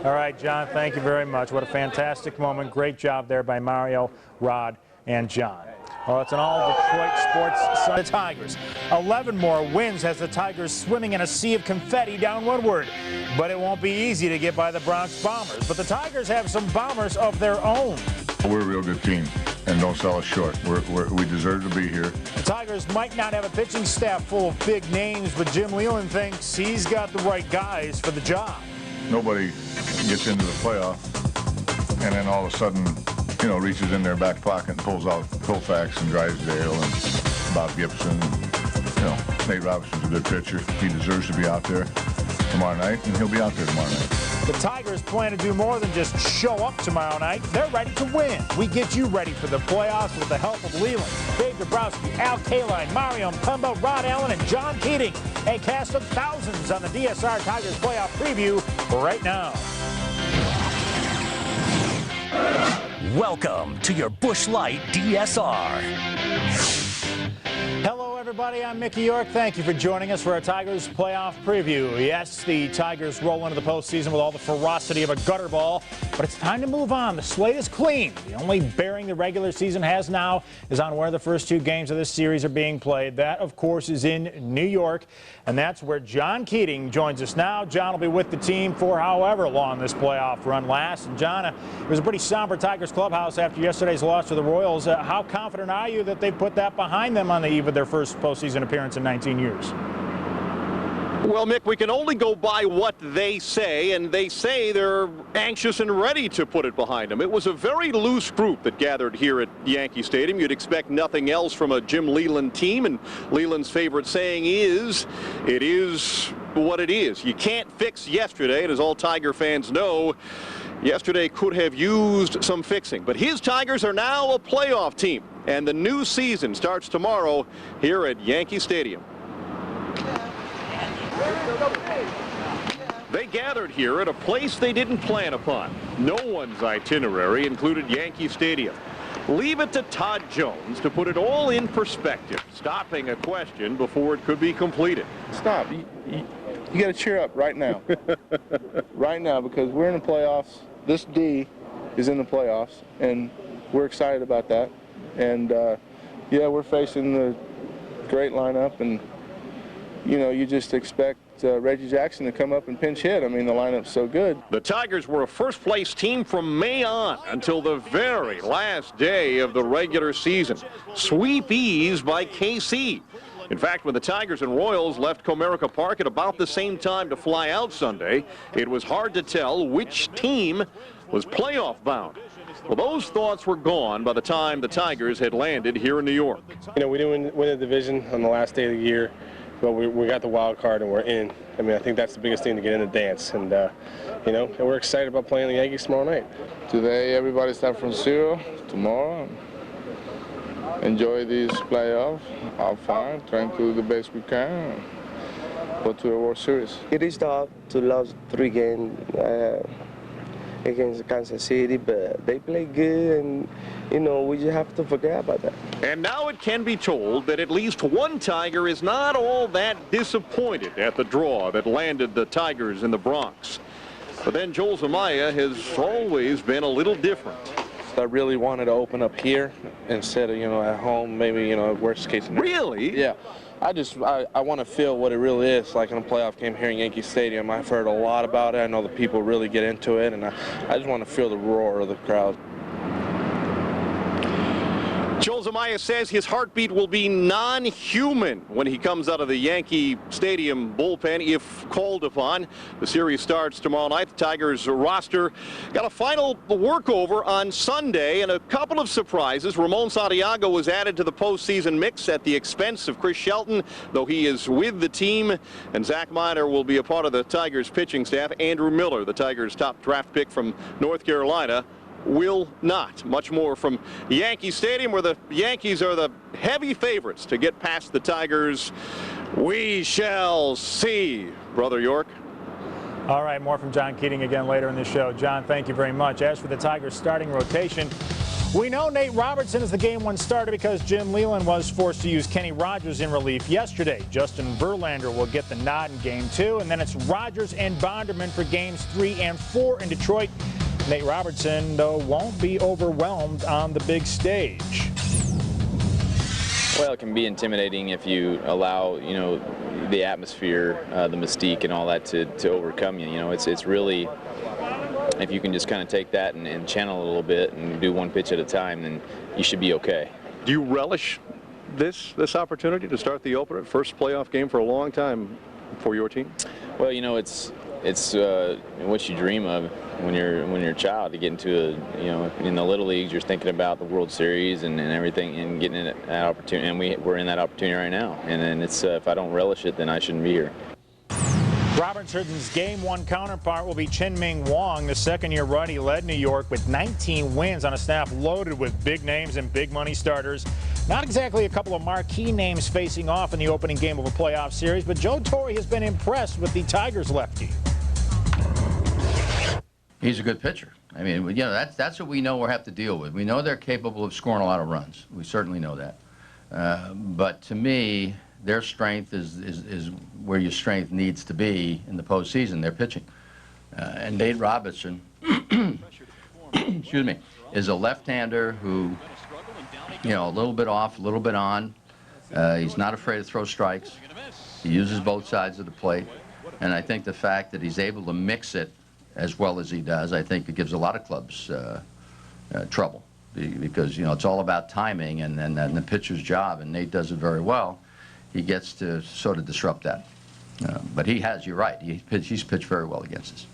[SPEAKER 3] All right, John, thank you very much. What a fantastic moment. Great job there by Mario, Rod, and John. Well, it's an all-Detroit sports Sunday. The Tigers. 11 more wins has the Tigers swimming in a sea of confetti down Woodward. But it won't be easy to get by the Bronx Bombers. But the Tigers have some Bombers of their own.
[SPEAKER 21] We're a real good team, and don't sell us short. We deserve to be here.
[SPEAKER 3] The Tigers might not have a pitching staff full of big names, but Jim Leland thinks he's got the right guys for the job.
[SPEAKER 21] Nobody gets into the playoff and then all of a sudden, reaches in their back pocket and pulls out Koufax and Drysdale and Bob Gibson. Nate Robertson's a good pitcher. He deserves to be out there tomorrow night, and he'll be out there tomorrow night.
[SPEAKER 3] The Tigers plan to do more than just show up tomorrow night. They're ready to win. We get you ready for the playoffs with the help of Leland, Dave Dombrowski, Al Kaline, Mario Pemba, Rod Allen, and John Keating. A cast of thousands on the DSR Tigers playoff preview right now.
[SPEAKER 22] Welcome to your Busch Light DSR.
[SPEAKER 3] Hello, everybody. everybody. I'm Mickey York. Thank you for joining us for our Tigers playoff preview. Yes, the Tigers roll into the postseason with all the ferocity of a gutter ball, but it's time to move on. The slate is clean. The only bearing the regular season has now is on where the first two games of this series are being played. That, of course, is in New York, and that's where John Keating joins us now. John will be with the team for however long this playoff run lasts. And John, it was a pretty somber Tigers clubhouse after yesterday's loss to the Royals. How confident are you that they put that behind them on the eve of their first postseason appearance in 19 years?
[SPEAKER 4] Well, Mick, we can only go by what they say, and they say they're anxious and ready to put it behind them. It was a very loose group that gathered here at Yankee Stadium. You'd expect nothing else from a Jim Leyland team, and Leyland's favorite saying is, it is what it is. You can't fix yesterday, and as all Tiger fans know, yesterday could have used some fixing. But his Tigers are now a playoff team, and the new season starts tomorrow here at Yankee Stadium. They gathered here at a place they didn't plan upon. No one's itinerary included Yankee Stadium. Leave it to Todd Jones to put it all in perspective, stopping a question before it could be completed.
[SPEAKER 11] Stop. You got to cheer up right now. Right now, because we're in the playoffs. This D is in the playoffs, and we're excited about that. And, yeah, we're facing the great lineup, and, you know, you just expect Reggie Jackson to come up and pinch hit. I mean, the lineup's so good.
[SPEAKER 4] The Tigers were a first-place team from May on until the very last day of the regular season. Sweepies by KC. In fact, when the Tigers and Royals left Comerica Park at about the same time to fly out Sunday, it was hard to tell which team was playoff bound. Well, those thoughts were gone by the time the Tigers had landed here in New York.
[SPEAKER 2] You know, we didn't win the division on the last day of the year, but we got the wild card and we're in. I mean, I think that's the biggest thing to get in the dance. And, you know, and we're excited about playing the Yankees tomorrow night.
[SPEAKER 11] Today, everybody start from zero. Tomorrow, enjoy these playoffs, have fun, trying to do the best we can, go to the World Series.
[SPEAKER 22] It is tough to lose 3 games against Kansas City, but they play good, and, you know, we just have to forget about that.
[SPEAKER 4] And now it can be told that at least one Tiger is not all that disappointed at the draw that landed the Tigers in the Bronx. But then Joel Zumaya has always been a little different.
[SPEAKER 11] I really wanted to open up here instead of, you know, at home, maybe, you know, worst case scenario.
[SPEAKER 4] Really?
[SPEAKER 11] Yeah. I want to feel what it really is like in a playoff game here in Yankee Stadium. I've heard a lot about it. I know the people really get into it, and I just want to feel the roar of the crowd.
[SPEAKER 4] Joel Zumaya says his heartbeat will be non-human when he comes out of the Yankee Stadium bullpen if called upon. The series starts tomorrow night. The Tigers roster got a final workover on Sunday and a couple of surprises. Ramon Santiago was added to the postseason mix at the expense of Chris Shelton, though he is with the team. And Zach Miner will be a part of the Tigers pitching staff. Andrew Miller, the Tigers' top draft pick from North Carolina, will not. Much more from Yankee Stadium, where the Yankees are the heavy favorites to get past the Tigers. We shall see, Brother York.
[SPEAKER 3] All right, more from John Keating again later in the show. John, thank you very much. As for the Tigers' starting rotation, we know Nate Robertson is the game one starter because Jim Leyland was forced to use Kenny Rogers in relief yesterday. Justin Verlander will get the nod in game 2, and then it's Rogers and Bonderman for games 3 and 4 in Detroit. Nate Robertson, though, won't be overwhelmed on the big stage.
[SPEAKER 23] Well, it can be intimidating if you allow, you know, the atmosphere, the mystique and all that to overcome you. You know, it's really, if you can just kind of take that and channel a little bit and do one pitch at a time, then you should be okay.
[SPEAKER 4] Do you relish this opportunity to start the opener, first playoff game for a long time for your team?
[SPEAKER 23] Well, you know, it's what you dream of when you're a child, to get into you know, in the little leagues, you're thinking about the World Series and everything, and getting in that opportunity, and we're in that opportunity right now. And then it's if I don't relish it, then I shouldn't be here.
[SPEAKER 3] Robertson's game 1 counterpart will be Chin-Ming Wong. The second-year righty led New York with 19 wins on a staff loaded with big names and big money starters. Not exactly a couple of marquee names facing off in the opening game of a playoff series, but Joe Torre has been impressed with the Tigers lefty.
[SPEAKER 24] He's a good pitcher. I mean, you know, that's what we know we'll have to deal with. We know they're capable of scoring a lot of runs. We certainly know that. But to me, their strength is where your strength needs to be in the postseason. They're pitching. And Nate Robertson, excuse me, is a left-hander who, you know, a little bit off, a little bit on. He's not afraid to throw strikes. He uses both sides of the plate. And I think the fact that he's able to mix it as well as he does, I think it gives a lot of clubs trouble. Because, you know, it's all about timing and the pitcher's job, and Nate does it very well. He gets to sort of disrupt that. But he has, you're right, he's pitched very well against us.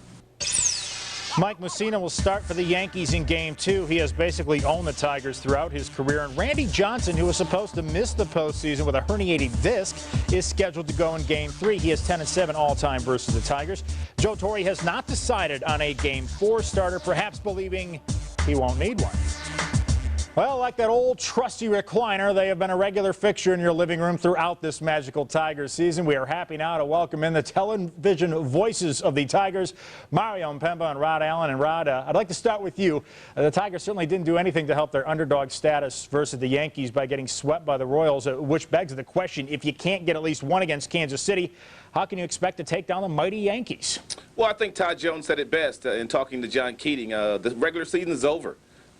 [SPEAKER 3] Mike Mussina will start for the Yankees in Game 2. He has basically owned the Tigers throughout his career. And Randy Johnson, who was supposed to miss the postseason with a herniated disc, is scheduled to go in Game 3. He has 10-7 all-time versus the Tigers. Joe Torre has not decided on a Game 4 starter, perhaps believing he won't need one. Well, like that old trusty recliner, they have been a regular fixture in your living room throughout this magical Tigers season. We are happy now to welcome in the television voices of the Tigers, Mario Mpemba and Rod Allen. And Rod, I'd like to start with you. The Tigers certainly didn't do anything to help their underdog status versus the Yankees by getting swept by the Royals, which begs the question, if you can't get at least one against Kansas City, how can you expect to take down the mighty Yankees?
[SPEAKER 6] Well, I think Todd Jones said it best in talking to John Keating. The regular season is over.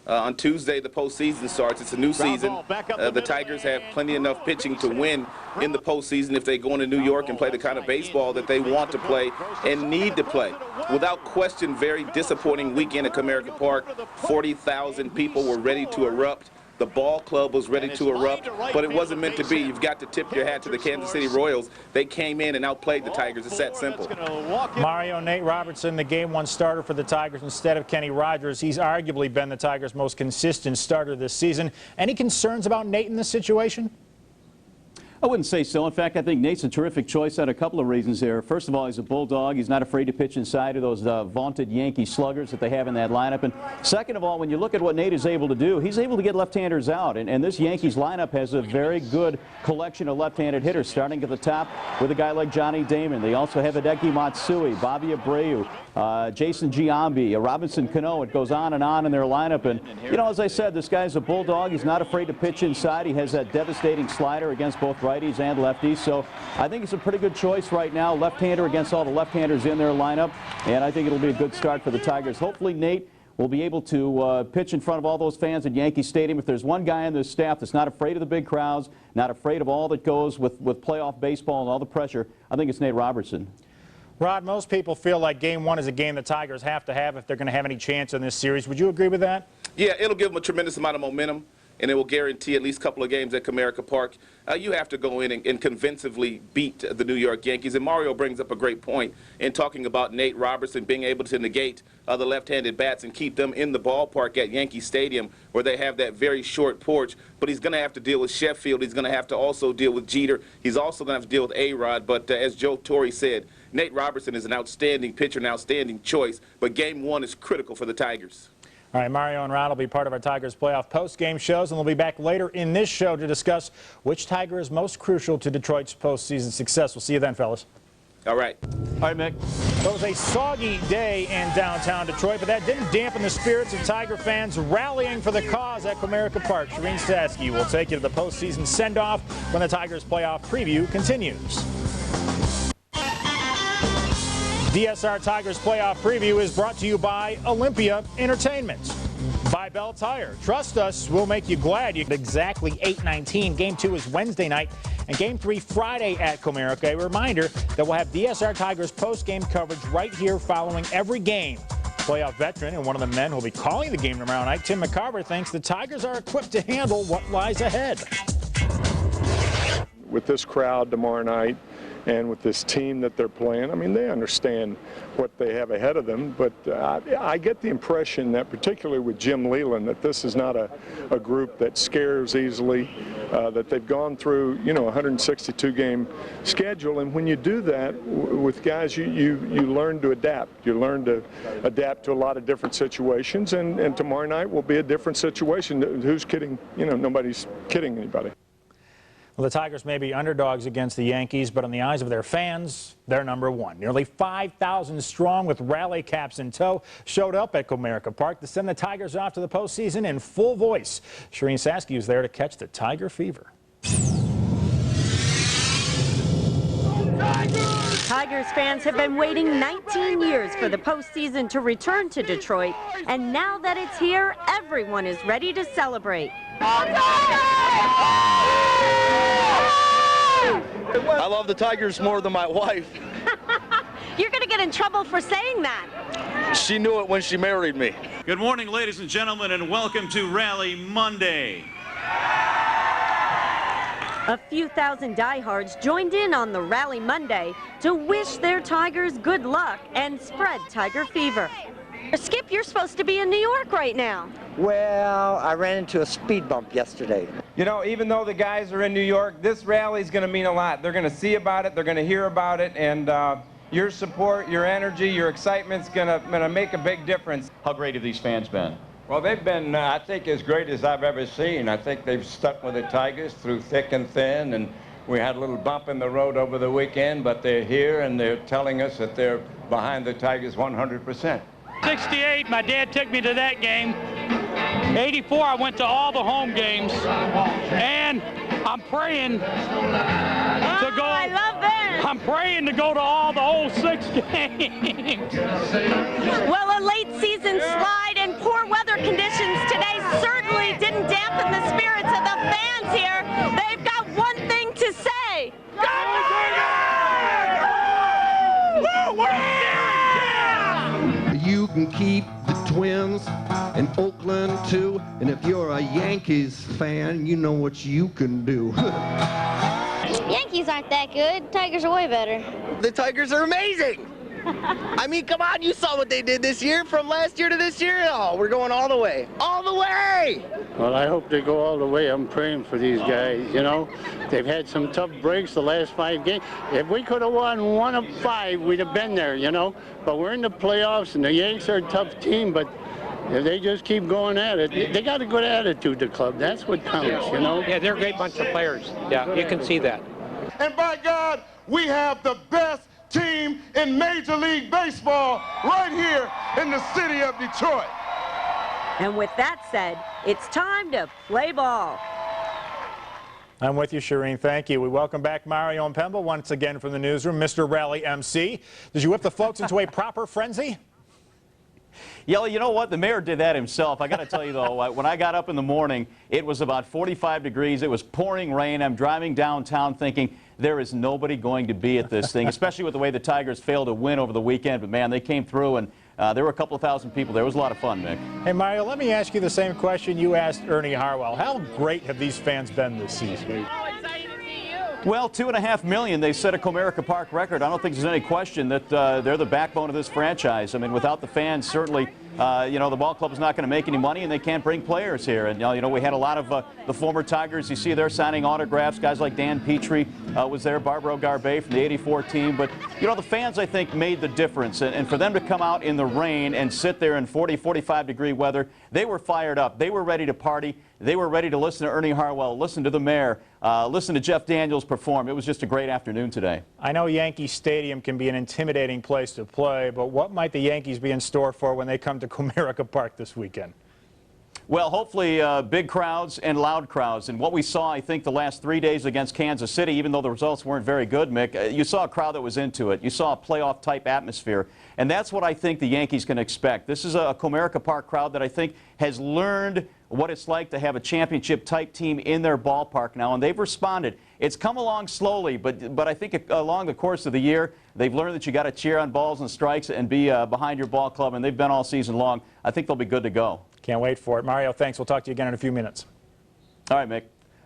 [SPEAKER 6] On Tuesday, the postseason starts. It's a new season. The Tigers have plenty enough pitching to win in the postseason if they go into New York and play the kind of baseball that they want to play and need to play. Without question, very disappointing weekend at Comerica Park. 40,000 people were ready to erupt. The ball club was ready to erupt, but it wasn't meant to be. You've got to tip your hat to the Kansas City Royals. They came in and outplayed the Tigers. It's that simple.
[SPEAKER 3] Mario, Nate Robertson, the Game 1 starter for the Tigers instead of Kenny Rogers. He's arguably been the Tigers' most consistent starter this season. Any concerns about Nate in this situation?
[SPEAKER 1] I wouldn't say so. In fact, I think Nate's a terrific choice out of a couple of reasons there. First of all, he's a bulldog. He's not afraid to pitch inside of those vaunted Yankee sluggers that they have in that lineup. And second of all, when you look at what Nate is able to do, he's able to get left-handers out. And this Yankees lineup has a very good collection of left-handed hitters, starting at the top with a guy like Johnny Damon. They also have Hideki Matsui, Bobby Abreu, Jason Giambi, Robinson Cano. It goes on in their lineup. And, you know, as I said, this guy's a bulldog. He's not afraid to pitch inside. He has that devastating slider against both righties and lefties. So I think it's a pretty good choice right now. Left-hander against all the left-handers in their lineup. And I think it'll be a good start for the Tigers. Hopefully Nate will be able to pitch in front of all those fans at Yankee Stadium. If there's one guy on this staff that's not afraid of the big crowds, not afraid of all that goes with playoff baseball and all the pressure, I think it's Nate Robertson.
[SPEAKER 3] Rod, most people feel like Game 1 is a game the Tigers have to have if they're going to have any chance in this series. Would you agree with that?
[SPEAKER 6] Yeah, it'll give them a tremendous amount of momentum, and it will guarantee at least a couple of games at Comerica Park. You have to go in and convincingly beat the New York Yankees. And Mario brings up a great point in talking about Nate Robertson being able to negate the left-handed bats and keep them in the ballpark at Yankee Stadium where they have that very short porch. But he's going to have to deal with Sheffield. He's going to have to also deal with Jeter. He's also going to have to deal with A-Rod. But as Joe Torre said, Nate Robertson is an outstanding pitcher, an outstanding choice. But Game 1 is critical for the Tigers.
[SPEAKER 3] All right, Mario and Rod will be part of our Tigers playoff post-game shows, and they'll be back later in this show to discuss which Tiger is most crucial to Detroit's postseason success. We'll see you then, fellas.
[SPEAKER 6] All right.
[SPEAKER 1] All right, Mick.
[SPEAKER 3] It was a soggy day in downtown Detroit, but that didn't dampen the spirits of Tiger fans rallying for the cause at Comerica Park. Shireen Stasky will take you to the postseason send-off when the Tigers playoff preview continues. DSR Tigers playoff preview is brought to you by Olympia Entertainment. By Bell Tire. Trust us, we'll make you glad. Exactly 8:19. Game 2 is Wednesday night, and Game 3 Friday at Comerica. A reminder that we'll have DSR Tigers post-game coverage right here following every game. Playoff veteran and one of the men who will be calling the game tomorrow night, Tim McCarver, thinks the Tigers are equipped to handle what lies ahead.
[SPEAKER 5] With this crowd tomorrow night, and with this team that they're playing, I mean, they understand what they have ahead of them, but I get the impression that particularly with Jim Leland, that this is not a group that scares easily, that they've gone through, you know, a 162-game schedule, and when you do that with guys, you learn to adapt. You learn to adapt to a lot of different situations, and tomorrow night will be a different situation. Who's kidding? You know, nobody's kidding anybody.
[SPEAKER 3] Well, the Tigers may be underdogs against the Yankees, but in the eyes of their fans, they're number one. Nearly 5,000 strong with rally caps in tow showed up at Comerica Park to send the Tigers off to the postseason in full voice. Shireen Stasky is there to catch the Tiger fever.
[SPEAKER 8] Tigers fans have been waiting 19 years for the postseason to return to Detroit, and now that it's here, everyone is ready to celebrate.
[SPEAKER 9] I love the Tigers more than my wife.
[SPEAKER 8] You're going to get in trouble for saying that.
[SPEAKER 9] She knew it when she married me.
[SPEAKER 1] Good morning, ladies and gentlemen, and welcome to Rally Monday.
[SPEAKER 8] A few thousand diehards joined in on the Rally Monday to wish their Tigers good luck and spread Tiger fever. Skip, you're supposed to be in New York right now.
[SPEAKER 10] Well, I ran into a speed bump yesterday.
[SPEAKER 12] You know, even though the guys are in New York, this rally is going to mean a lot. They're going to see about it, they're going to hear about it, and your support, your energy, your excitement's going to make a big difference.
[SPEAKER 1] How great have these fans been?
[SPEAKER 12] Well, they've been, I think, as great as I've ever seen. I think they've stuck with the Tigers through thick and thin, and we had a little bump in the road over the weekend, but they're here, and they're telling us that they're behind the Tigers 100%.
[SPEAKER 25] 68, my dad took me to that game. 84, I went to all the home games, and I'm praying to go.
[SPEAKER 8] I love that.
[SPEAKER 25] I'm praying to go to all the 06 games.
[SPEAKER 8] Well, a late season slide and poor weather conditions today certainly didn't dampen the spirits of the fans here. They've got one thing to say.
[SPEAKER 26] You can keep the Twins and Oakland too, and if you're a Yankees fan, you know what you can do.
[SPEAKER 27] Yankees aren't that good. Tigers are way better.
[SPEAKER 9] The Tigers are amazing. I mean, come on, you saw what they did this year, from last year to this year. Oh, we're going all the way. All the way!
[SPEAKER 28] Well, I hope they go all the way. I'm praying for these guys, you know. They've had some tough breaks the last 5 games. If we could have won 1 of 5, we'd have been there, you know. But we're in the playoffs, and the Yanks are a tough team, but if they just keep going at it, they got a good attitude, the club. That's what counts, you know.
[SPEAKER 29] Yeah, they're a great bunch of players. Yeah, you can see that.
[SPEAKER 30] And by God, we have the best team in Major League Baseball right here in the city of Detroit.
[SPEAKER 8] And with that said, it's time to play ball.
[SPEAKER 3] I'm with you, Shireen. Thank you. We welcome back Mario and Pemba once again from the newsroom. Mr. Rally MC, did you whip the folks into a proper frenzy?
[SPEAKER 1] Yeah, you know what? The mayor did that himself. I got to tell you, though, when I got up in the morning, it was about 45 degrees. It was pouring rain. I'm driving downtown thinking there is nobody going to be at this thing, especially with the way the Tigers failed to win over the weekend. But, man, they came through, and there were a couple of thousand people there. It was a lot of fun, Mick.
[SPEAKER 3] Hey, Mario, let me ask you the same question you asked Ernie Harwell. How great have these fans been this season?
[SPEAKER 1] Well, 2.5 million. They set a Comerica Park record. I don't think there's any question that they're the backbone of this franchise. I mean, without the fans, certainly, you know, the ball club is not going to make any money, and they can't bring players here. And, you know, we had a lot of the former Tigers. You see they're signing autographs. Guys like Dan Petrie was there, Barbaro Garbe from the 84 team. But, you know, the fans, I think, made the difference. And for them to come out in the rain and sit there in 40, 45-degree weather, they were fired up. They were ready to party. They were ready to listen to Ernie Harwell, listen to the mayor, listen to Jeff Daniels perform. It was just a great afternoon today.
[SPEAKER 3] I know Yankee Stadium can be an intimidating place to play, but what might the Yankees be in store for when they come to Comerica Park this weekend?
[SPEAKER 1] Well, hopefully big crowds and loud crowds. And what we saw, I think, the last 3 days against Kansas City, even though the results weren't very good, Mick, you saw a crowd that was into it. You saw a playoff-type atmosphere. And that's what I think the Yankees can expect. This is a Comerica Park crowd that I think has learned what it's like to have a championship-type team in their ballpark now, and they've responded. It's come along slowly, but I think along the course of the year, they've learned that you got to cheer on balls and strikes and be behind your ball club, and they've been all season long. I think they'll be good to go.
[SPEAKER 3] Can't wait for it. Mario, thanks. We'll talk to you again in a few minutes.
[SPEAKER 1] All right, Mick.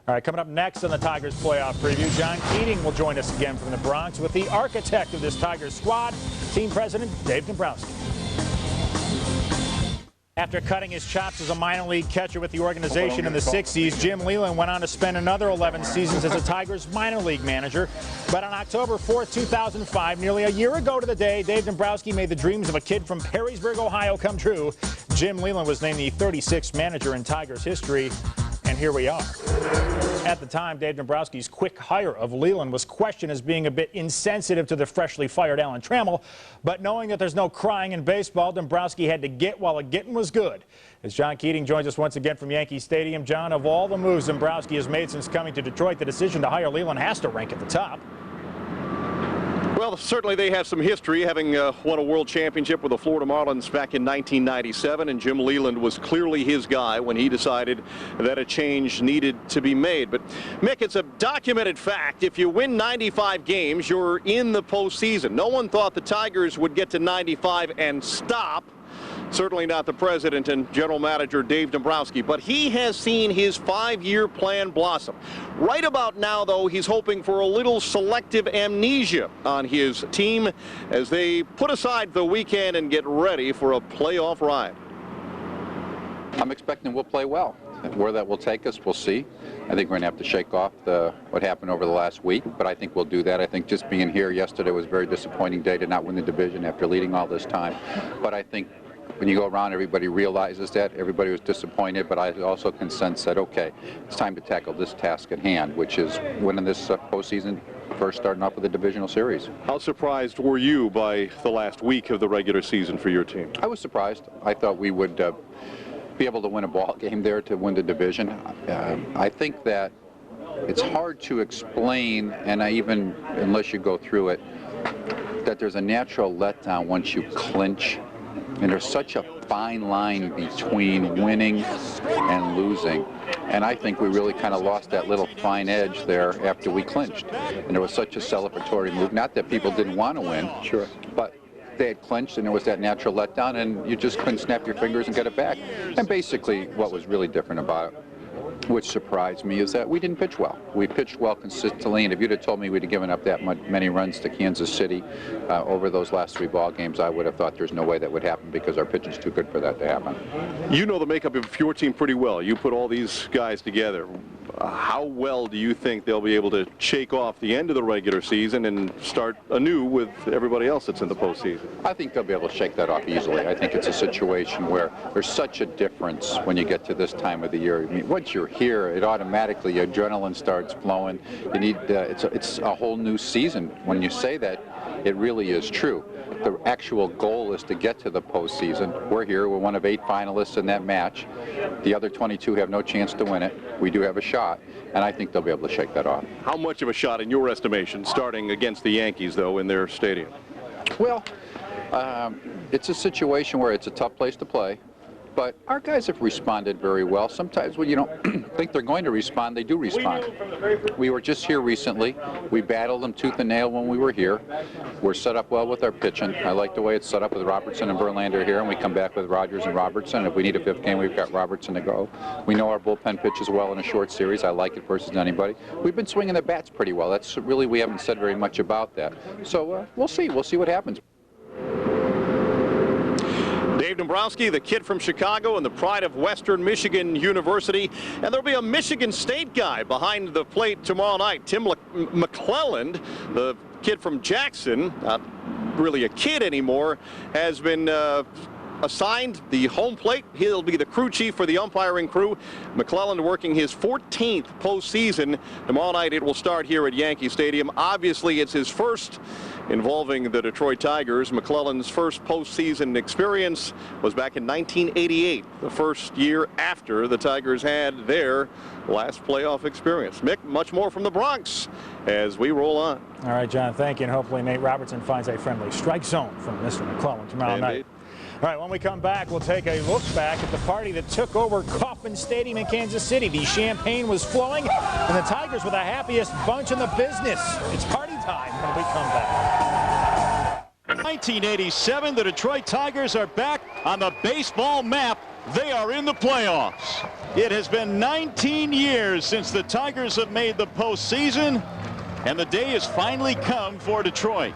[SPEAKER 3] All right, coming up next on the Tigers playoff preview, John Keating will join us again from the Bronx with the architect of this Tigers squad, team president Dave Dombrowski. After cutting his chops as a minor league catcher with the organization in the 60s, Jim Leland went on to spend another 11 seasons as a Tigers minor league manager. But on October 4th, 2005, nearly a year ago to the day, Dave Dombrowski made the dreams of a kid from Perrysburg, Ohio come true. Jim Leland was named the 36th manager in Tigers history, and here we are. At the time, Dave Dombrowski's quick hire of Leland was questioned as being a bit insensitive to the freshly fired Alan Trammell, but knowing that there's no crying in baseball, Dombrowski had to get while the getting was good. As John Keating joins us once again from Yankee Stadium, John, of all the moves Dombrowski has made since coming to Detroit, the decision to hire Leland has to rank at the top.
[SPEAKER 4] Well, certainly they have some history, having won a world championship with the Florida Marlins back in 1997, and Jim Leland was clearly his guy when he decided that a change needed to be made. But, Mick, it's a documented fact. If you win 95 games, you're in the postseason. No one thought the Tigers would get to 95 and stop. Certainly not the president and general manager Dave Dombrowski, but he has seen his 5-year plan blossom. Right about now, though, he's hoping for a little selective amnesia on his team as they put aside the weekend and get ready for a playoff ride.
[SPEAKER 7] I'm expecting we'll play well. Where that will take us, we'll see. I think we're going to have to shake off what happened over the last week, but I think we'll do that. I think just being here yesterday was a very disappointing day to not win the division after leading all this time. But I think when you go around, everybody realizes that. Everybody was disappointed, but I also can sense that, okay, it's time to tackle this task at hand, which is winning this postseason, first starting off with the divisional series.
[SPEAKER 4] How surprised were you by the last week of the regular season for your team?
[SPEAKER 7] I was surprised. I thought we would be able to win a ball game there to win the division. I think that it's hard to explain, and even unless you go through it, that there's a natural letdown once you clinch. And there's such a fine line between winning and losing. And I think we really kind of lost that little fine edge there after we clinched. And there was such a celebratory move. Not that people didn't want to win, sure, but they had clinched and there was that natural letdown and you just couldn't snap your fingers and get it back. And basically what was really different about it, which surprised me, is that we didn't pitch well. We pitched well consistently, and if you'd have told me we'd have given up that many runs to Kansas City over those last 3 ball games, I would have thought there's no way that would happen because our pitching's too good for that to happen.
[SPEAKER 4] You know the makeup of your team pretty well. You put all these guys together. How well do you think they'll be able to shake off the end of the regular season and start anew with everybody else that's in the postseason?
[SPEAKER 7] I think they'll be able to shake that off easily. I think it's a situation where there's such a difference when you get to this time of the year. I mean, once you're here, it automatically, adrenaline starts flowing. You need, it's a whole new season. When you say that, it really is true. The actual goal is to get to the postseason. We're here. We're one of 8 finalists in that match. The other 22 have no chance to win it. We do have a shot, and I think they'll be able to shake that off.
[SPEAKER 4] How much of a shot, in your estimation, starting against the Yankees, though, in their stadium?
[SPEAKER 7] Well, it's a situation where it's a tough place to play. But our guys have responded very well. Sometimes when you don't think they're going to respond, they do respond. We were just here recently. We battled them tooth and nail when we were here. We're set up well with our pitching. I like the way it's set up with Robertson and Verlander here, and we come back with Rogers and Robertson. If we need a 5th game, we've got Robertson to go. We know our bullpen pitches well in a short series. I like it versus anybody. We've been swinging the bats pretty well. That's really, we haven't said very much about that. So we'll see. We'll see what happens.
[SPEAKER 4] Dave Dombrowski, the kid from Chicago and the pride of Western Michigan University. And there'll be a Michigan State guy behind the plate tomorrow night. Tim McClelland, the kid from Jackson, not really a kid anymore, has been assigned the home plate. He'll be the crew chief for the umpiring crew. McClelland working his 14th postseason. Tomorrow night it will start here at Yankee Stadium. Obviously it's his first involving the Detroit Tigers. McClelland's first postseason experience was back in 1988, the first year after the Tigers had their last playoff experience. Mick, much more from the Bronx as we roll on.
[SPEAKER 3] All right, John, thank you, and hopefully Nate Robertson finds a friendly strike zone from Mr. McClelland tomorrow night. All right, when we come back, we'll take a look back at the party that took over Kauffman Stadium in Kansas City. The champagne was flowing, and the Tigers were the happiest bunch in the business. It's party time when we come back.
[SPEAKER 1] 1987, the Detroit Tigers are back on the baseball map. They are in the playoffs. It has been 19 years since the Tigers have made the postseason, and the day has finally come for Detroit.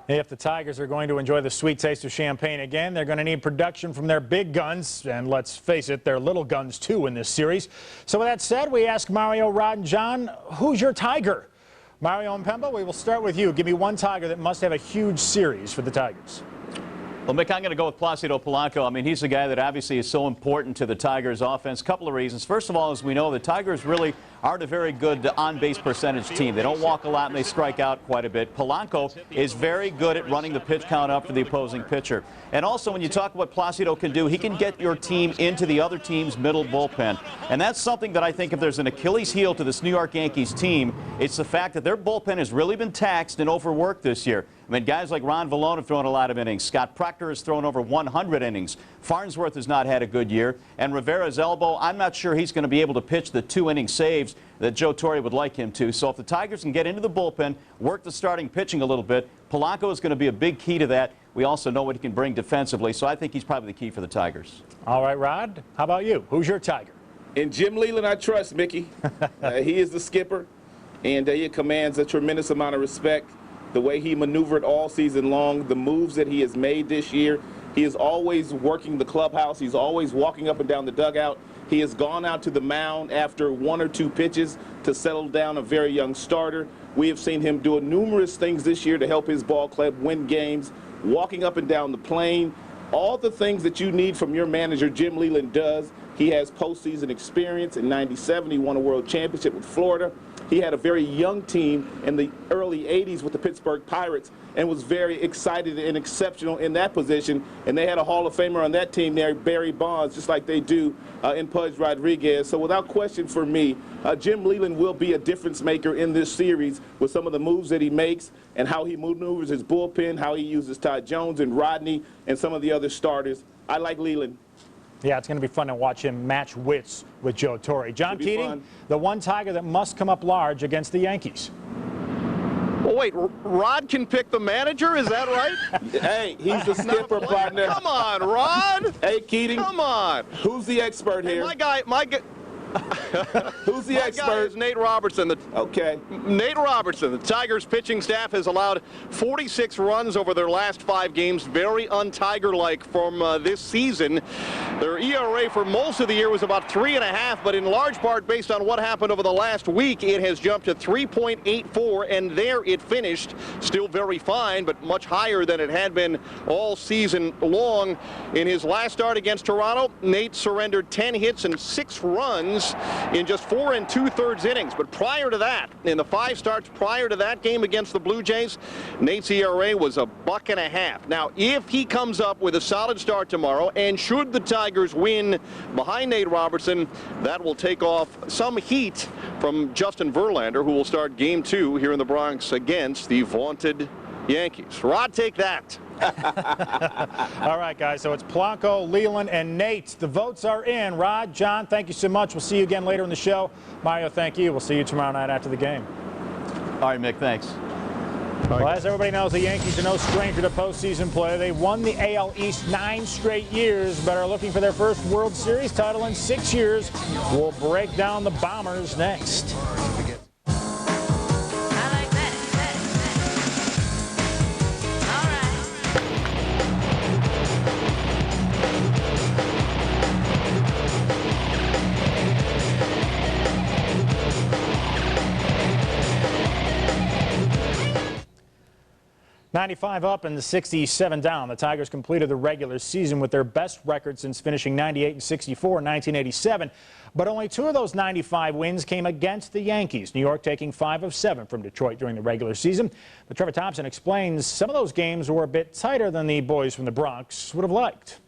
[SPEAKER 3] If the Tigers are going to enjoy the sweet taste of champagne again, they're going to need production from their big guns, and let's face it, they're little guns too in this series. So with that said, we ask Mario, Rod, and John, who's your Tiger? Mario and Pemba, we will start with you. Give me one Tiger that must have a huge series for the Tigers.
[SPEAKER 1] Well, Mick, I'm going to go with Placido Polanco. I mean, he's the guy that obviously is so important to the Tigers' offense. A couple of reasons. First of all, as we know, the Tigers really aren't a very good on-base percentage team. They don't walk a lot and they strike out quite a bit. Polanco is very good at running the pitch count up for the opposing pitcher. And also, when you talk about what Placido can do, he can get your team into the other team's middle bullpen. And that's something that I think if there's an Achilles heel to this New York Yankees team, it's the fact that their bullpen has really been taxed and overworked this year. I mean, guys like Ron Vallone have thrown a lot of innings. Scott Proctor has thrown over 100 innings. Farnsworth has not had a good year. And Rivera's elbow, I'm not sure he's going to be able to pitch the 2-inning saves that Joe Torre would like him to. So if the Tigers can get into the bullpen, work the starting pitching a little bit, Polanco is going to be a big key to that. We also know what he can bring defensively, so I think he's probably the key for the Tigers.
[SPEAKER 3] All right, Rod, how about you? Who's your Tiger?
[SPEAKER 6] In Jim Leland, I trust, Mickey. He is the skipper, and he commands a tremendous amount of respect. The way he maneuvered all season long, the moves that he has made this year, he is always working the clubhouse. He's always walking up and down the dugout. He has gone out to the mound after 1 or 2 pitches to settle down a very young starter. We have seen him do numerous things this year to help his ball club win games, walking up and down the plane. All the things that you need from your manager, Jim Leland, does. He has postseason experience. In '97, he won a world championship with Florida. He had a very young team in the early 80s with the Pittsburgh Pirates and was very excited and exceptional in that position. And they had a Hall of Famer on that team there, Barry Bonds, just like they do in Pudge Rodriguez. So without question for me, Jim Leland will be a difference maker in this series with some of the moves that he makes and how he maneuvers his bullpen, how he uses Todd Jones and Rodney and some of the other starters. I like Leland.
[SPEAKER 3] Yeah, it's going to be fun to watch him match wits with Joe Torre. John Keating, the one Tiger that must come up large against the Yankees.
[SPEAKER 4] Well, wait, Rod can pick the manager? Is that right?
[SPEAKER 6] Hey, he's the skipper, partner.
[SPEAKER 4] Come on, Rod.
[SPEAKER 6] Hey, Keating.
[SPEAKER 4] Come on.
[SPEAKER 6] Who's the expert here?
[SPEAKER 4] My guy.
[SPEAKER 6] Who's the expert?
[SPEAKER 4] Guy is Nate Robertson.
[SPEAKER 6] Okay.
[SPEAKER 4] Nate Robertson. The Tigers pitching staff has allowed 46 runs over their last 5 games. Very un-Tiger-like from this season. Their ERA for most of the year was about 3.5, but in large part based on what happened over the last week, it has jumped to 3.84, and there it finished. Still very fine, but much higher than it had been all season long. In his last start against Toronto, Nate surrendered 10 hits and 6 runs in just 4 2/3 innings. But prior to that, in the 5 starts prior to that game against the Blue Jays, Nate's ERA was $1.50. Now, if he comes up with a solid start tomorrow, and should the Tigers win behind Nate Robertson, that will take off some heat from Justin Verlander, who will start Game 2 here in the Bronx against the vaunted Yankees. Rod, take that.
[SPEAKER 3] All right, guys, so it's Polanco, Leland, and Nate. The votes are in. Rod, John, thank you so much. We'll see you again later in the show. Mario, thank you. We'll see you tomorrow night after the game.
[SPEAKER 1] All right, Mick, thanks.
[SPEAKER 3] Well, as everybody knows, the Yankees are no stranger to postseason play. They won the AL East 9 straight years, but are looking for their first World Series title in 6 years. We'll break down the Bombers next. 95 up and the 67 down. The Tigers completed the regular season with their best record since finishing 98 and 64 in 1987. But only 2 of those 95 wins came against the Yankees. New York taking 5 of 7 from Detroit during the regular season. But Trevor Thompson explains some of those games were a bit tighter than the boys from the Bronx would have liked.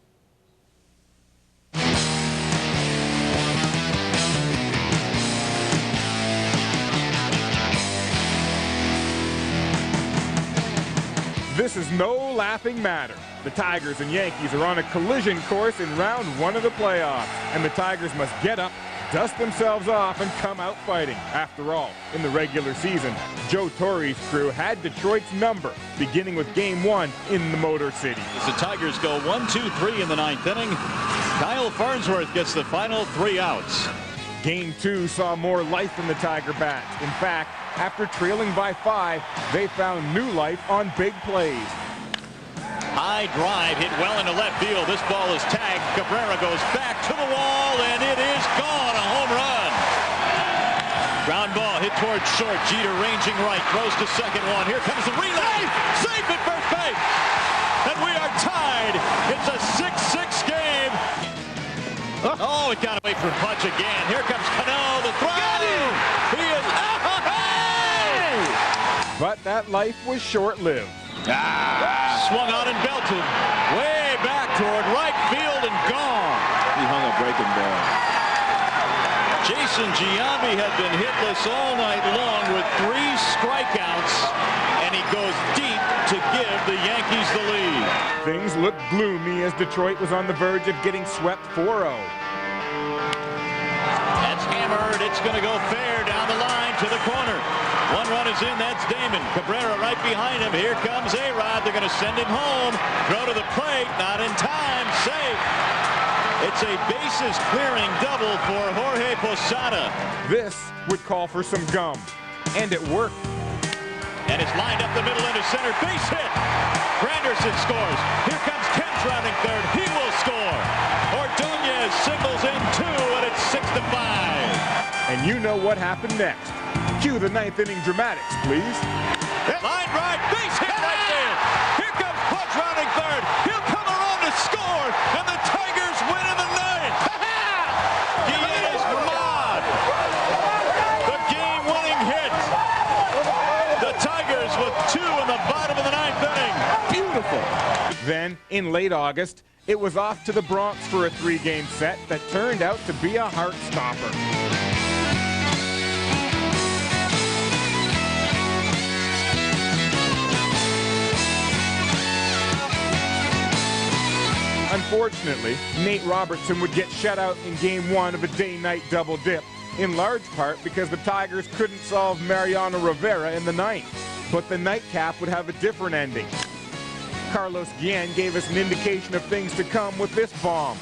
[SPEAKER 2] This is no laughing matter. The Tigers and Yankees are on a collision course in round 1 of the playoffs, and the Tigers must get up, dust themselves off, and come out fighting. After all, in the regular season, Joe Torre's crew had Detroit's number, beginning with Game 1 in the Motor City.
[SPEAKER 1] As the Tigers go 1-2-3 in the 9th inning, Kyle Farnsworth gets the final 3 outs.
[SPEAKER 2] Game 2 saw more life in the Tiger bats. In fact, after trailing by 5, they found new life on big plays.
[SPEAKER 1] High drive hit well into left field. This ball is tagged. Cabrera goes back to the wall, and it is gone. A home run. Ground ball hit towards short. Jeter ranging right, throws to second one. Here comes the relay. Safe at first base. And we are tied. It's a 6-6 game. Oh, it got away from Pudge again. Here comes Cano, the throw.
[SPEAKER 2] that life was short-lived.
[SPEAKER 1] Swung on and belted. Way back toward right field and gone.
[SPEAKER 6] He hung a breaking ball.
[SPEAKER 1] Jason Giambi had been hitless all night long with 3 strikeouts, and he goes deep to give the Yankees the lead.
[SPEAKER 2] Things looked gloomy as Detroit was on the verge of getting swept 4-0.
[SPEAKER 1] That's hammered. It's going to go fair down the line to the corner. 1 run is in. That's Damon. Cabrera right behind him. Here comes A-Rod. They're going to send him home. Throw to the plate. Not in time. Safe. It's a bases-clearing double for Jorge Posada.
[SPEAKER 2] This would call for some gum, and it worked.
[SPEAKER 1] And it's lined up the middle into center. Base hit. Granderson scores. Here comes Kemp rounding third. He will score. Ordonez signals in 2, and it's 6-5.
[SPEAKER 2] And you know what happened next. Cue the 9th inning dramatics, please.
[SPEAKER 1] Line drive. Base hit right there. Here comes Pudge rounding third. He'll come around to score, and the Tigers win in the 9th. Diaz Ramad. The game-winning hit. The Tigers with 2 in the bottom of the 9th inning. Beautiful.
[SPEAKER 2] Then, in late August, it was off to the Bronx for a 3-game set that turned out to be a heart-stopper. Unfortunately, Nate Robertson would get shut out in Game 1 of a day-night double dip, in large part because the Tigers couldn't solve Mariano Rivera in the 9th. But the nightcap would have a different ending. Carlos Guillen gave us an indication of things to come with this bomb.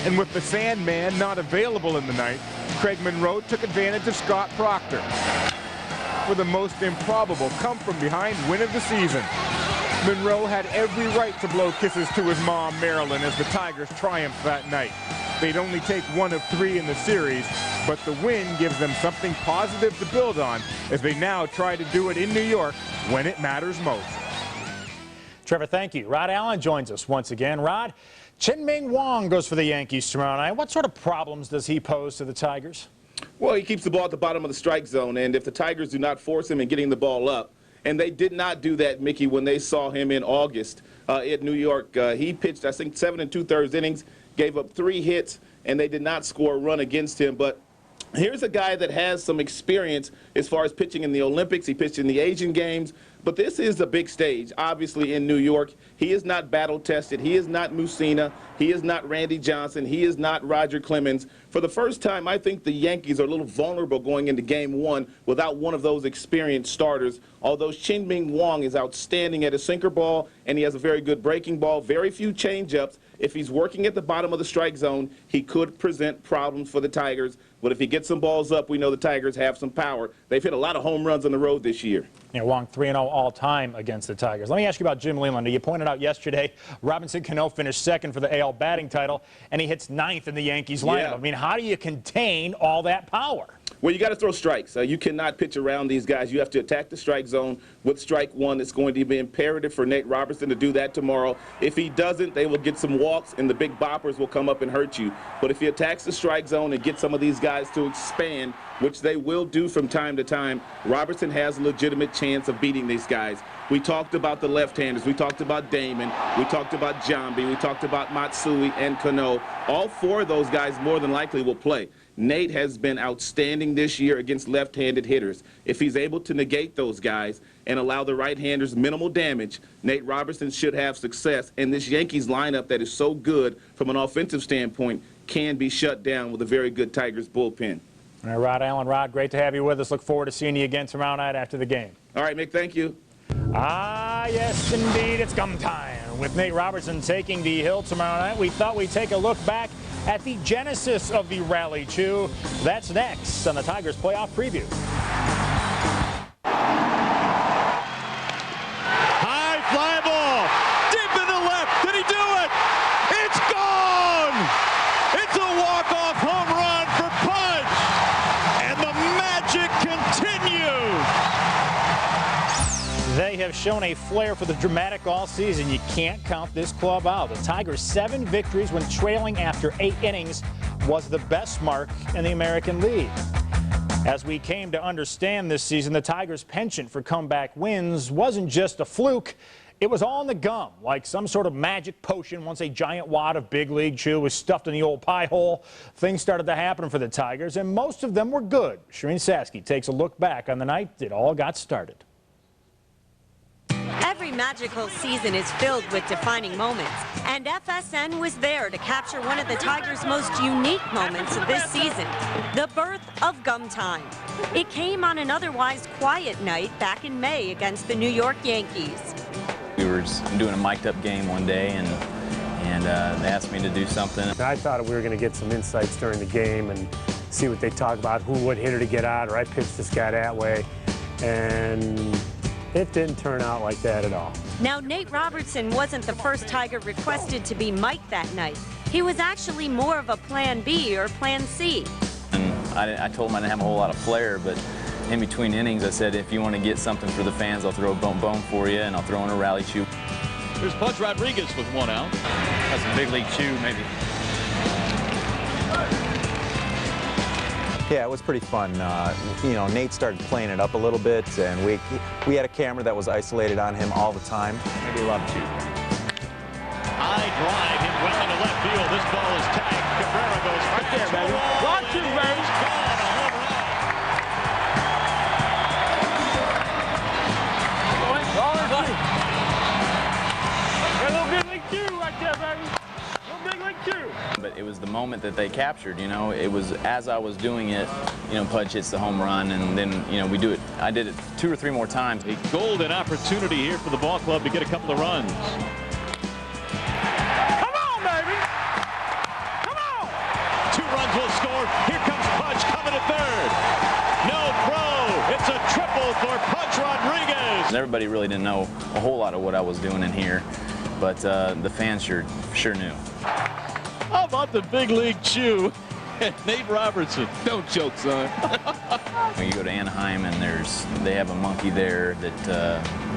[SPEAKER 2] And with the Sandman not available in the 9th, Craig Monroe took advantage of Scott Proctor for the most improbable come-from-behind win of the season. Monroe had every right to blow kisses to his mom, Marilyn, as the Tigers triumphed that night. They'd only take 1 of 3 in the series, but the win gives them something positive to build on as they now try to do it in New York when it matters most.
[SPEAKER 3] Trevor, thank you. Rod Allen joins us once again. Rod, Chien-Ming Wang goes for the Yankees tomorrow night. What sort of problems does he pose to the Tigers?
[SPEAKER 6] Well, he keeps the ball at the bottom of the strike zone, and if the Tigers do not force him in getting the ball up, and they did not do that, Mickey, when they saw him in August at New York. He pitched, I think, 7 2/3 innings, gave up 3 hits, and they did not score a run against him. But here's a guy that has some experience as far as pitching in the Olympics. He pitched in the Asian Games. But this is a big stage, obviously, in New York. He is not battle-tested. He is not Mussina. He is not Randy Johnson. He is not Roger Clemens. For the first time, I think the Yankees are a little vulnerable going into Game 1 without one of those experienced starters. Although Chien-Ming Wang is outstanding at a sinker ball, and he has a very good breaking ball, very few change-ups. If he's working at the bottom of the strike zone, he could present problems for the Tigers. But if he gets some balls up, we know the Tigers have some power. They've hit a lot of home runs on the road this year.
[SPEAKER 3] Yeah, Wang 3-0 all-time against the Tigers. Let me ask you about Jim Leland. You pointed out yesterday Robinson Cano finished 2nd for the AL batting title, and he hits 9th in the Yankees lineup.
[SPEAKER 6] Yeah.
[SPEAKER 3] I mean, how do you contain all that power?
[SPEAKER 6] Well, you got to throw strikes. You cannot pitch around these guys. You have to attack the strike zone with strike 1. It's going to be imperative for Nate Robertson to do that tomorrow. If he doesn't, they will get some walks, and the big boppers will come up and hurt you. But if he attacks the strike zone and gets some of these guys to expand, which they will do from time to time, Robertson has a legitimate chance of beating these guys. We talked about the left-handers. We talked about Damon. We talked about Giambi. We talked about Matsui and Cano. All 4 of those guys more than likely will play. Nate has been outstanding this year against left-handed hitters. If he's able to negate those guys and allow the right-handers minimal damage, Nate Robertson should have success. And this Yankees lineup that is so good from an offensive standpoint can be shut down with a very good Tigers bullpen.
[SPEAKER 3] All right, Rod Allen. Rod, great to have you with us. Look forward to seeing you again tomorrow night after the game.
[SPEAKER 6] All right, Mick, thank you.
[SPEAKER 3] Ah, yes, indeed. It's gum time. With Nate Robertson taking the hill tomorrow night, we thought we'd take a look back at the genesis of the Rally Chew. That's next on the Tigers Playoff Preview.
[SPEAKER 1] High fly ball. Deep in the left. Did he do it? It's gone. It's a walk-off home run for Pudge. And the magic continues.
[SPEAKER 3] They have shown a flair for the dramatic all season. You can't count this club out. The Tigers' 7 victories when trailing after 8 innings was the best mark in the American League. As we came to understand this season, the Tigers' penchant for comeback wins wasn't just a fluke. It was all in the gum, like some sort of magic potion. Once a giant wad of big league chew was stuffed in the old pie hole, things started to happen for the Tigers, and most of them were good. Shireen Saski takes a look back on the night it all got started.
[SPEAKER 8] Every magical season is filled with defining moments, and FSN was there to capture one of the Tigers' most unique moments of this season, the birth of Gum Time. It came on an otherwise quiet night back in May against the New York Yankees.
[SPEAKER 23] We were doing a mic'd-up game one day, and they asked me to do something.
[SPEAKER 13] I thought we were going to get some insights during the game and see what they talk about, who would hitter to get out, or I pitched this guy that way, and it didn't turn out like that at all.
[SPEAKER 8] Now, Nate Robertson wasn't the first Tiger requested to be mic'd that night. He was actually more of a plan B or plan C.
[SPEAKER 23] And I told him I didn't have a whole lot of flair, but in between innings, I said, if you want to get something for the fans, I'll throw a bone for you, and I'll throw in a rally chew.
[SPEAKER 1] Here's Pudge Rodriguez with one out.
[SPEAKER 23] That's a big league chew, maybe.
[SPEAKER 14] Yeah, it was pretty fun. You know, Nate started playing it up a little bit, and we had a camera that was isolated on him all the time.
[SPEAKER 23] Maybe love to.
[SPEAKER 1] High drive hit well into left field. This ball is tagged. Cabrera goes right there, baby. Watch it, baby.
[SPEAKER 23] But it was the moment that they captured, you know. It was as I was doing it, you know, Pudge hits the home run, and then, you know, we do it. I did it 2 or 3 more times.
[SPEAKER 1] A golden opportunity here for the ball club to get a couple of runs.
[SPEAKER 25] Come on, baby! Come on!
[SPEAKER 1] 2 runs will score. Here comes Pudge coming to third. No throw. It's a triple for Pudge Rodriguez.
[SPEAKER 23] Everybody really didn't know a whole lot of what I was doing in here, but the fans sure knew.
[SPEAKER 1] How about the big league chew and Nate Robertson?
[SPEAKER 6] Don't joke, son.
[SPEAKER 23] When you go to Anaheim and they have a monkey there that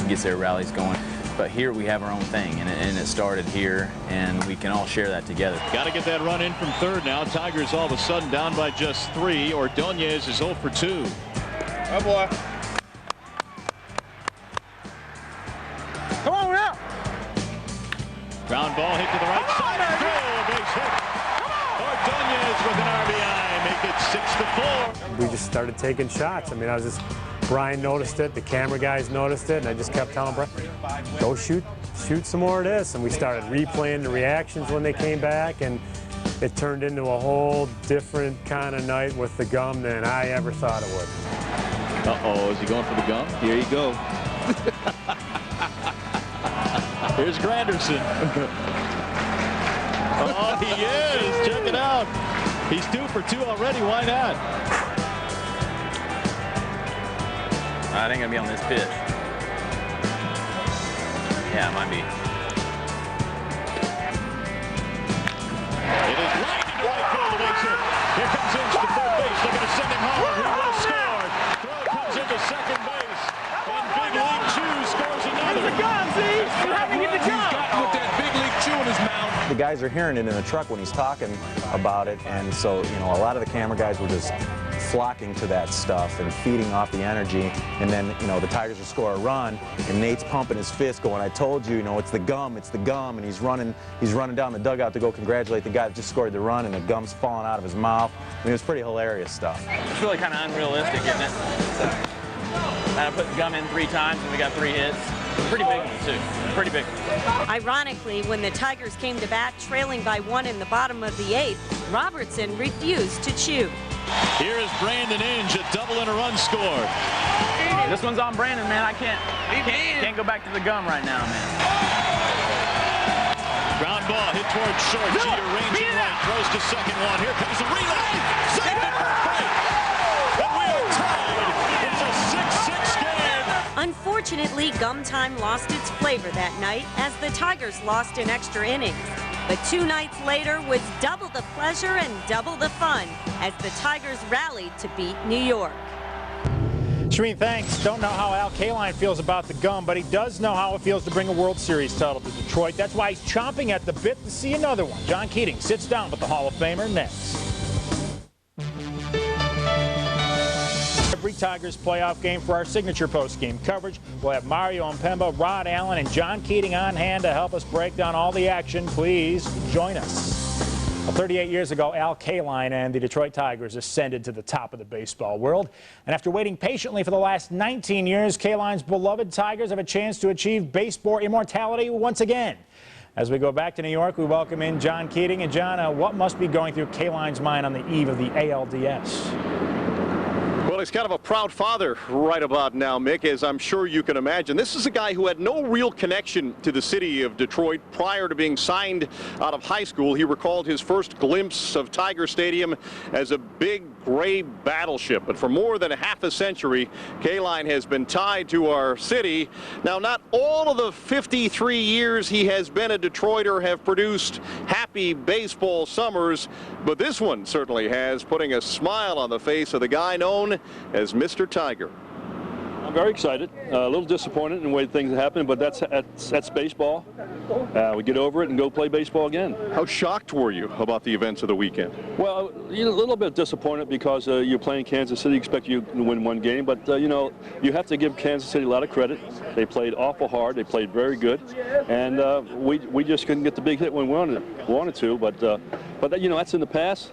[SPEAKER 23] gets their rallies going. But here we have our own thing, and it started here, and we can all share that together.
[SPEAKER 1] Got to get that run in from third now. Tigers all of a sudden down by just 3. Ordonez is 0 for 2.
[SPEAKER 25] Oh, boy. Come on now.
[SPEAKER 1] Ground ball hit to the right side. And throw. A base hit. Ordonez with an RBI. Make it 6-4.
[SPEAKER 13] We just started taking shots. I mean, Brian noticed it, the camera guys noticed it, and I just kept telling Brian, go shoot some more of this. And we started replaying the reactions when they came back, and it turned into a whole different kind of night with the gum than I ever thought it would.
[SPEAKER 1] Uh-oh, is he going for the gum?
[SPEAKER 6] Here you go.
[SPEAKER 1] Here's Granderson. Oh, he is. Check it out. He's 2 for 2 already. Why not?
[SPEAKER 23] I think I'm going to be on this pitch. Yeah, it might be.
[SPEAKER 1] It is right into right field. Makes it. Here comes Inge to third base. They're going to send him home. He will score. Throw comes into second base. And Big League Chew scores another.
[SPEAKER 25] It's a gun, see? You have to get the gun.
[SPEAKER 6] With that Big League Chew in his mouth.
[SPEAKER 14] The guys are hearing it in the truck when he's talking about it, and so, you know, a lot of the camera guys were just flocking to that stuff and feeding off the energy. And then, you know, the Tigers will score a run, and Nate's pumping his fist going, I told you, you know, it's the gum, and he's running down the dugout to go congratulate the guy that just scored the run, and the gum's falling out of his mouth. I mean, it was pretty hilarious stuff.
[SPEAKER 23] It's really kind of unrealistic, isn't it? I put the gum in 3 times, and we got 3 hits. Pretty big one, too. Pretty big one.
[SPEAKER 8] Ironically, when the Tigers came to bat trailing by 1 in the bottom of the 8th, Robertson refused to chew.
[SPEAKER 1] Here is Brandon Inge, a double and a run score.
[SPEAKER 23] This one's on Brandon, man. I can't go back to the gum right now, man.
[SPEAKER 1] Ground ball hit towards short. Jeter ranging right, throws to second one. Here comes the relay. Saved it for Frank. And we are tied. It's a 6-6 game.
[SPEAKER 8] Unfortunately, Gum Time lost its flavor that night as the Tigers lost in extra innings. But 2 nights later was double the pleasure and double the fun as the Tigers rallied to beat New York.
[SPEAKER 3] Shireen, thanks. Don't know how Al Kaline feels about the gum, but he does know how it feels to bring a World Series title to Detroit. That's why he's chomping at the bit to see another one. John Keating sits down with the Hall of Famer next. Tigers playoff game for our signature post-game coverage. We'll have Mario Mpemba, Rod Allen, and John Keating on hand to help us break down all the action. Please join us. Well, 38 years ago, Al Kaline and the Detroit Tigers ascended to the top of the baseball world. And after waiting patiently for the last 19 years, Kaline's beloved Tigers have a chance to achieve baseball immortality once again. As we go back to New York, we welcome in John Keating. And John, what must be going through Kaline's mind on the eve of the ALDS?
[SPEAKER 4] Well, he's kind of a proud father right about now, Mick, as I'm sure you can imagine. This is a guy who had no real connection to the city of Detroit prior to being signed out of high school. He recalled his first glimpse of Tiger Stadium as a big gray battleship. But for more than half a century, Kaline has been tied to our city. Now, not all of the 53 years he has been a Detroiter have produced happy baseball summers, but this one certainly has, putting a smile on the face of the guy known as Mr. Tiger.
[SPEAKER 11] I'm very excited, a little disappointed in the way things happen, but that's baseball. We get over it and go play baseball again.
[SPEAKER 4] How shocked were you about the events of the weekend?
[SPEAKER 11] Well, a little bit disappointed because you're playing Kansas City, expect you to win one game, but you know, you have to give Kansas City a lot of credit. They played awful hard, they played very good, and we just couldn't get the big hit when we wanted to, but you know, that's in the past.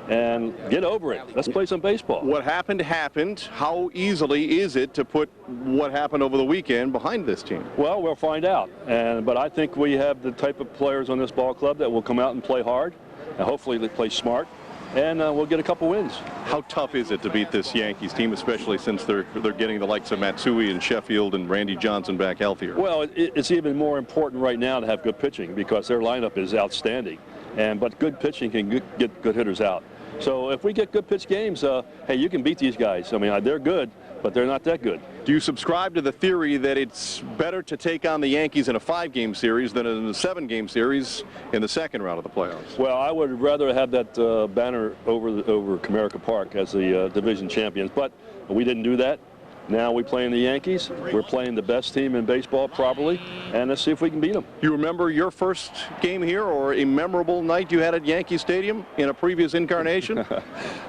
[SPEAKER 11] And get over it. Let's play some baseball.
[SPEAKER 4] What happened happened. How easily is it to put what happened over the weekend behind this team?
[SPEAKER 11] Well, we'll find out. But I think we have the type of players on this ball club that will come out and play hard, and hopefully they play smart, and we'll get a couple wins.
[SPEAKER 4] How tough is it to beat this Yankees team, especially since they're getting the likes of Matsui and Sheffield and Randy Johnson back healthier?
[SPEAKER 11] Well, it's even more important right now to have good pitching because their lineup is outstanding, but good pitching can get good hitters out. So if we get good pitch games, hey, you can beat these guys. I mean, they're good, but they're not that good.
[SPEAKER 4] Do you subscribe to the theory that it's better to take on the Yankees in a 5-game series than in a 7-game series in the second round of the playoffs?
[SPEAKER 11] Well, I would rather have that banner over Comerica Park as the division champions, but we didn't do that. Now we play in the Yankees. We're playing the best team in baseball probably, and let's see if we can beat them.
[SPEAKER 4] You remember your first game here or a memorable night you had at Yankee Stadium in a previous incarnation?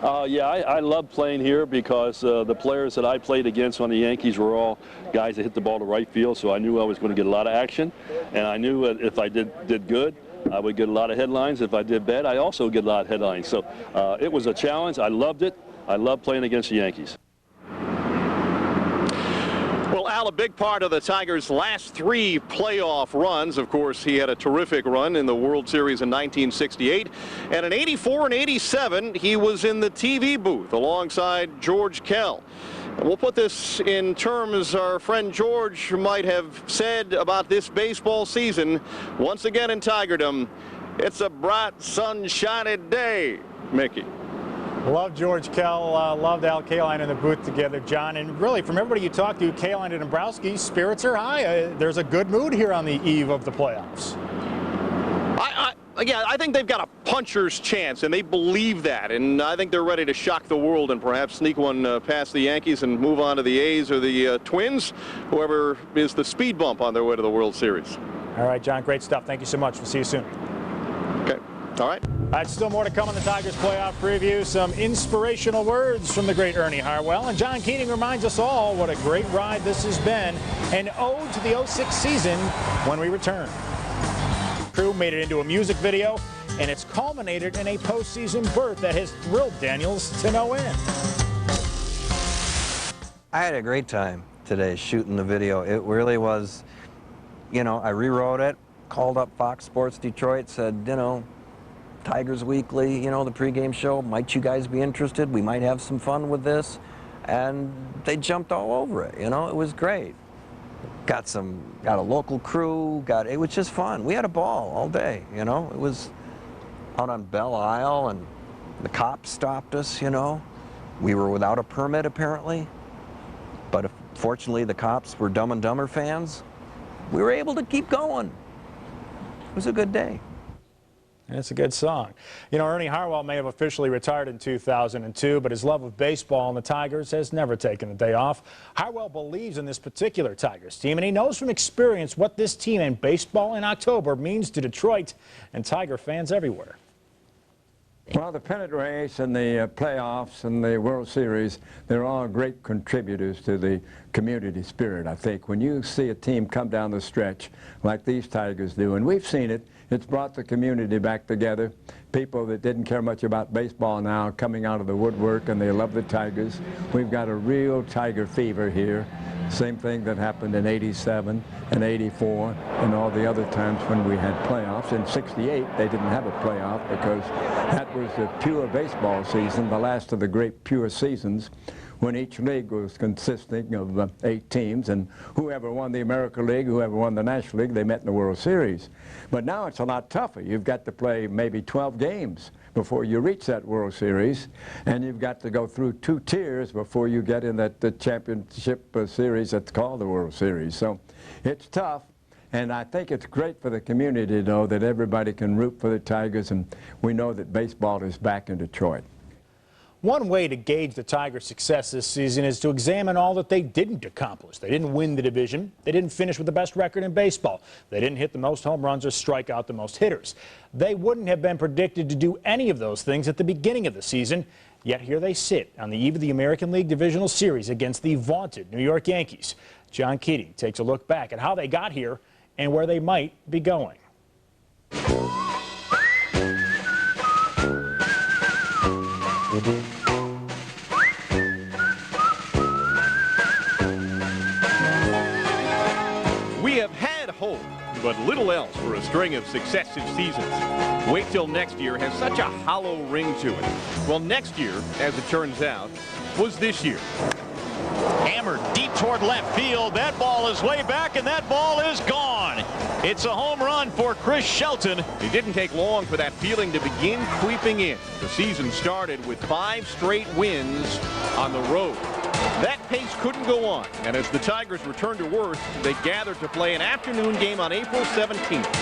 [SPEAKER 11] Yeah, I love playing here because the players that I played against on the Yankees were all guys that hit the ball to right field, so I knew I was going to get a lot of action, and I knew if I did good, I would get a lot of headlines. If I did bad, I also get a lot of headlines. So it was a challenge. I loved it. I love playing against the Yankees.
[SPEAKER 4] Well, Al, a big part of the Tigers' last 3 playoff runs. Of course, he had a terrific run in the World Series in 1968. And in 84 and 87, he was in the TV booth alongside George Kell. And we'll put this in terms our friend George might have said about this baseball season. Once again in Tigerdom, it's a bright, sunshiny day, Mickey.
[SPEAKER 3] Love George Kell, loved Al Kaline in the booth together, John. And really, from everybody you talk to, Kaline and Dombrowski, spirits are high. There's a good mood here on the eve of the playoffs.
[SPEAKER 4] Yeah, I think they've got a puncher's chance, and they believe that. And I think they're ready to shock the world and perhaps sneak one past the Yankees and move on to the A's or the Twins, whoever is the speed bump on their way to the World Series.
[SPEAKER 3] All right, John, great stuff. Thank you so much. We'll see you soon.
[SPEAKER 4] Okay. All right.
[SPEAKER 3] All right, still more to come on the Tigers playoff preview. Some inspirational words from the great Ernie Harwell. And John Keating reminds us all what a great ride this has been. An ode to the 06 season when we return. Crew made it into a music video, and it's culminated in a postseason berth that has thrilled Daniels to no end.
[SPEAKER 15] I had a great time today shooting the video. It really was, you know, I rewrote it, called up Fox Sports Detroit, said, you know, Tigers Weekly, you know, the pregame show, might you guys be interested? We might have some fun with this. And they jumped all over it, you know, it was great. Got a local crew, it was just fun. We had a ball all day, you know. It was out on Belle Isle, and the cops stopped us, you know. We were without a permit, apparently. But fortunately, the cops were Dumb and Dumber fans. We were able to keep going. It was a good day.
[SPEAKER 3] It's a good song. You know, Ernie Harwell may have officially retired in 2002, but his love of baseball and the Tigers has never taken a day off. Harwell believes in this particular Tigers team, and he knows from experience what this team and baseball in October means to Detroit and Tiger fans everywhere.
[SPEAKER 12] Well, the pennant race and the playoffs and the World Series, they're all great contributors to the community spirit, I think. When you see a team come down the stretch like these Tigers do, and we've seen it, it's brought the community back together. People that didn't care much about baseball now coming out of the woodwork, and they love the Tigers. We've got a real Tiger fever here. Same thing that happened in '87 and '84 and all the other times when we had playoffs. In '68, they didn't have a playoff because that was the pure baseball season, the last of the great pure seasons, when each league was consisting of 8 teams, and whoever won the American League, whoever won the National League, they met in the World Series. But now it's a lot tougher. You've got to play maybe 12 games before you reach that World Series, and you've got to go through 2 tiers before you get in that championship series that's called the World Series. So it's tough, and I think it's great for the community, though, that everybody can root for the Tigers, and we know that baseball is back in Detroit.
[SPEAKER 3] One way to gauge the Tigers' success this season is to examine all that they didn't accomplish. They didn't win the division. They didn't finish with the best record in baseball. They didn't hit the most home runs or strike out the most hitters. They wouldn't have been predicted to do any of those things at the beginning of the season, yet here they sit on the eve of the American League Divisional Series against the vaunted New York Yankees. John Keating takes a look back at how they got here and where they might be going.
[SPEAKER 4] We have had hope, but little else for a string of successive seasons. Wait till next year has such a hollow ring to it. Well, next year, as it turns out, was this year.
[SPEAKER 1] Hammered deep toward left field. That ball is way back, and that ball is gone. It's a home run for Chris Shelton.
[SPEAKER 4] It didn't take long for that feeling to begin creeping in. The season started with 5 straight wins on the road. That pace couldn't go on, and as the Tigers returned to earth, they gathered to play an afternoon game on April 17th.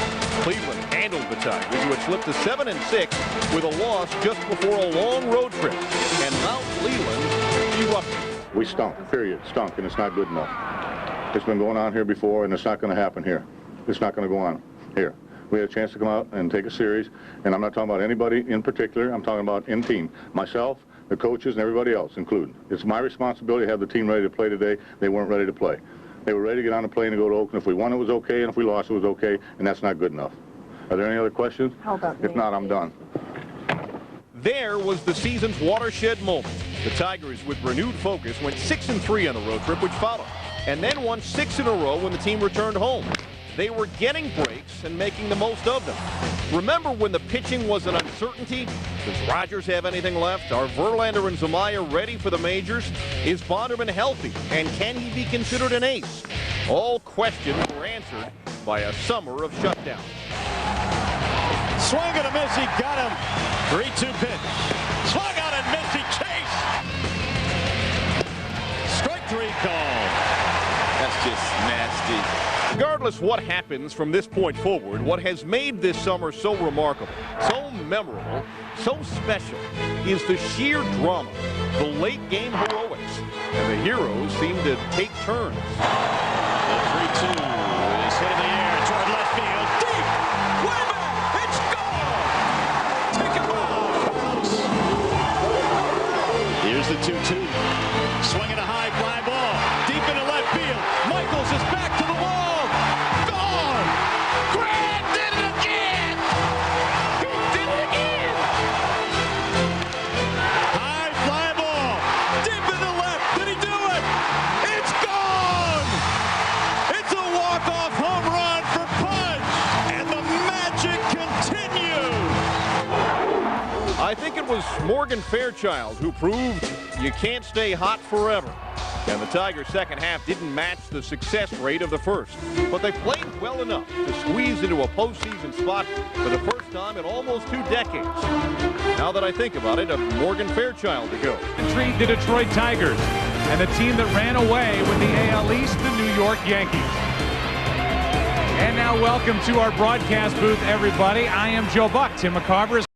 [SPEAKER 4] Cleveland handled the Tigers, who had slipped to 7-6 with a loss just before a long road trip. And Mount Leland erupted.
[SPEAKER 5] We stunk, period. Stunk, and it's not good enough. It's been going on here before, and it's not going to happen here. It's not going to go on here. We had a chance to come out and take a series, and I'm not talking about anybody in particular. I'm talking about in team. Myself, the coaches, and everybody else included. It's my responsibility to have the team ready to play today. They weren't ready to play. They were ready to get on the plane and go to Oakland. If we won, it was okay, and if we lost, it was okay, and that's not good enough. Are there any other questions? If not, I'm done.
[SPEAKER 4] There was the season's watershed moment. The Tigers, with renewed focus, went 6-3 on the road trip, which followed, and then won 6 in a row when the team returned home. They were getting breaks and making the most of them. Remember when the pitching was an uncertainty? Does Rogers have anything left? Are Verlander and Zamaya ready for the majors? Is Bonderman healthy? And can he be considered an ace? All questions were answered by a summer of shutdown.
[SPEAKER 1] Swing and a miss, he got him. 3-2 pitch. Swung out and missed, he chased. Strike 3 call.
[SPEAKER 4] That's just nasty. Regardless what happens from this point forward, what has made this summer so remarkable, so memorable, so special is the sheer drama, the late game heroics, and the heroes seem to take turns.
[SPEAKER 1] The 3-2 is hit in the air toward left field. Deep! Way back! It's gone! Take it well, Carlos. Here's the 2-2. Swinging a high fly ball. Deep into left field. Michaels is back to the wall. Gone! Grant did it again! He did it again! High fly ball. Deep into left. Did he do it? It's gone! It's a walk-off home run for Pudge. And the magic continues.
[SPEAKER 4] I think it was Morgan Fairchild who proved you can't stay hot forever. And the Tigers' second half didn't match the success rate of the first. But they played well enough to squeeze into a postseason spot for the first time in almost 2 decades. Now that I think about it, a Morgan Fairchild to go.
[SPEAKER 10] Treat the Detroit Tigers and the team that ran away with the AL East, the New York Yankees. And now welcome to our broadcast booth, everybody. I am Joe Buck. Tim McCarver is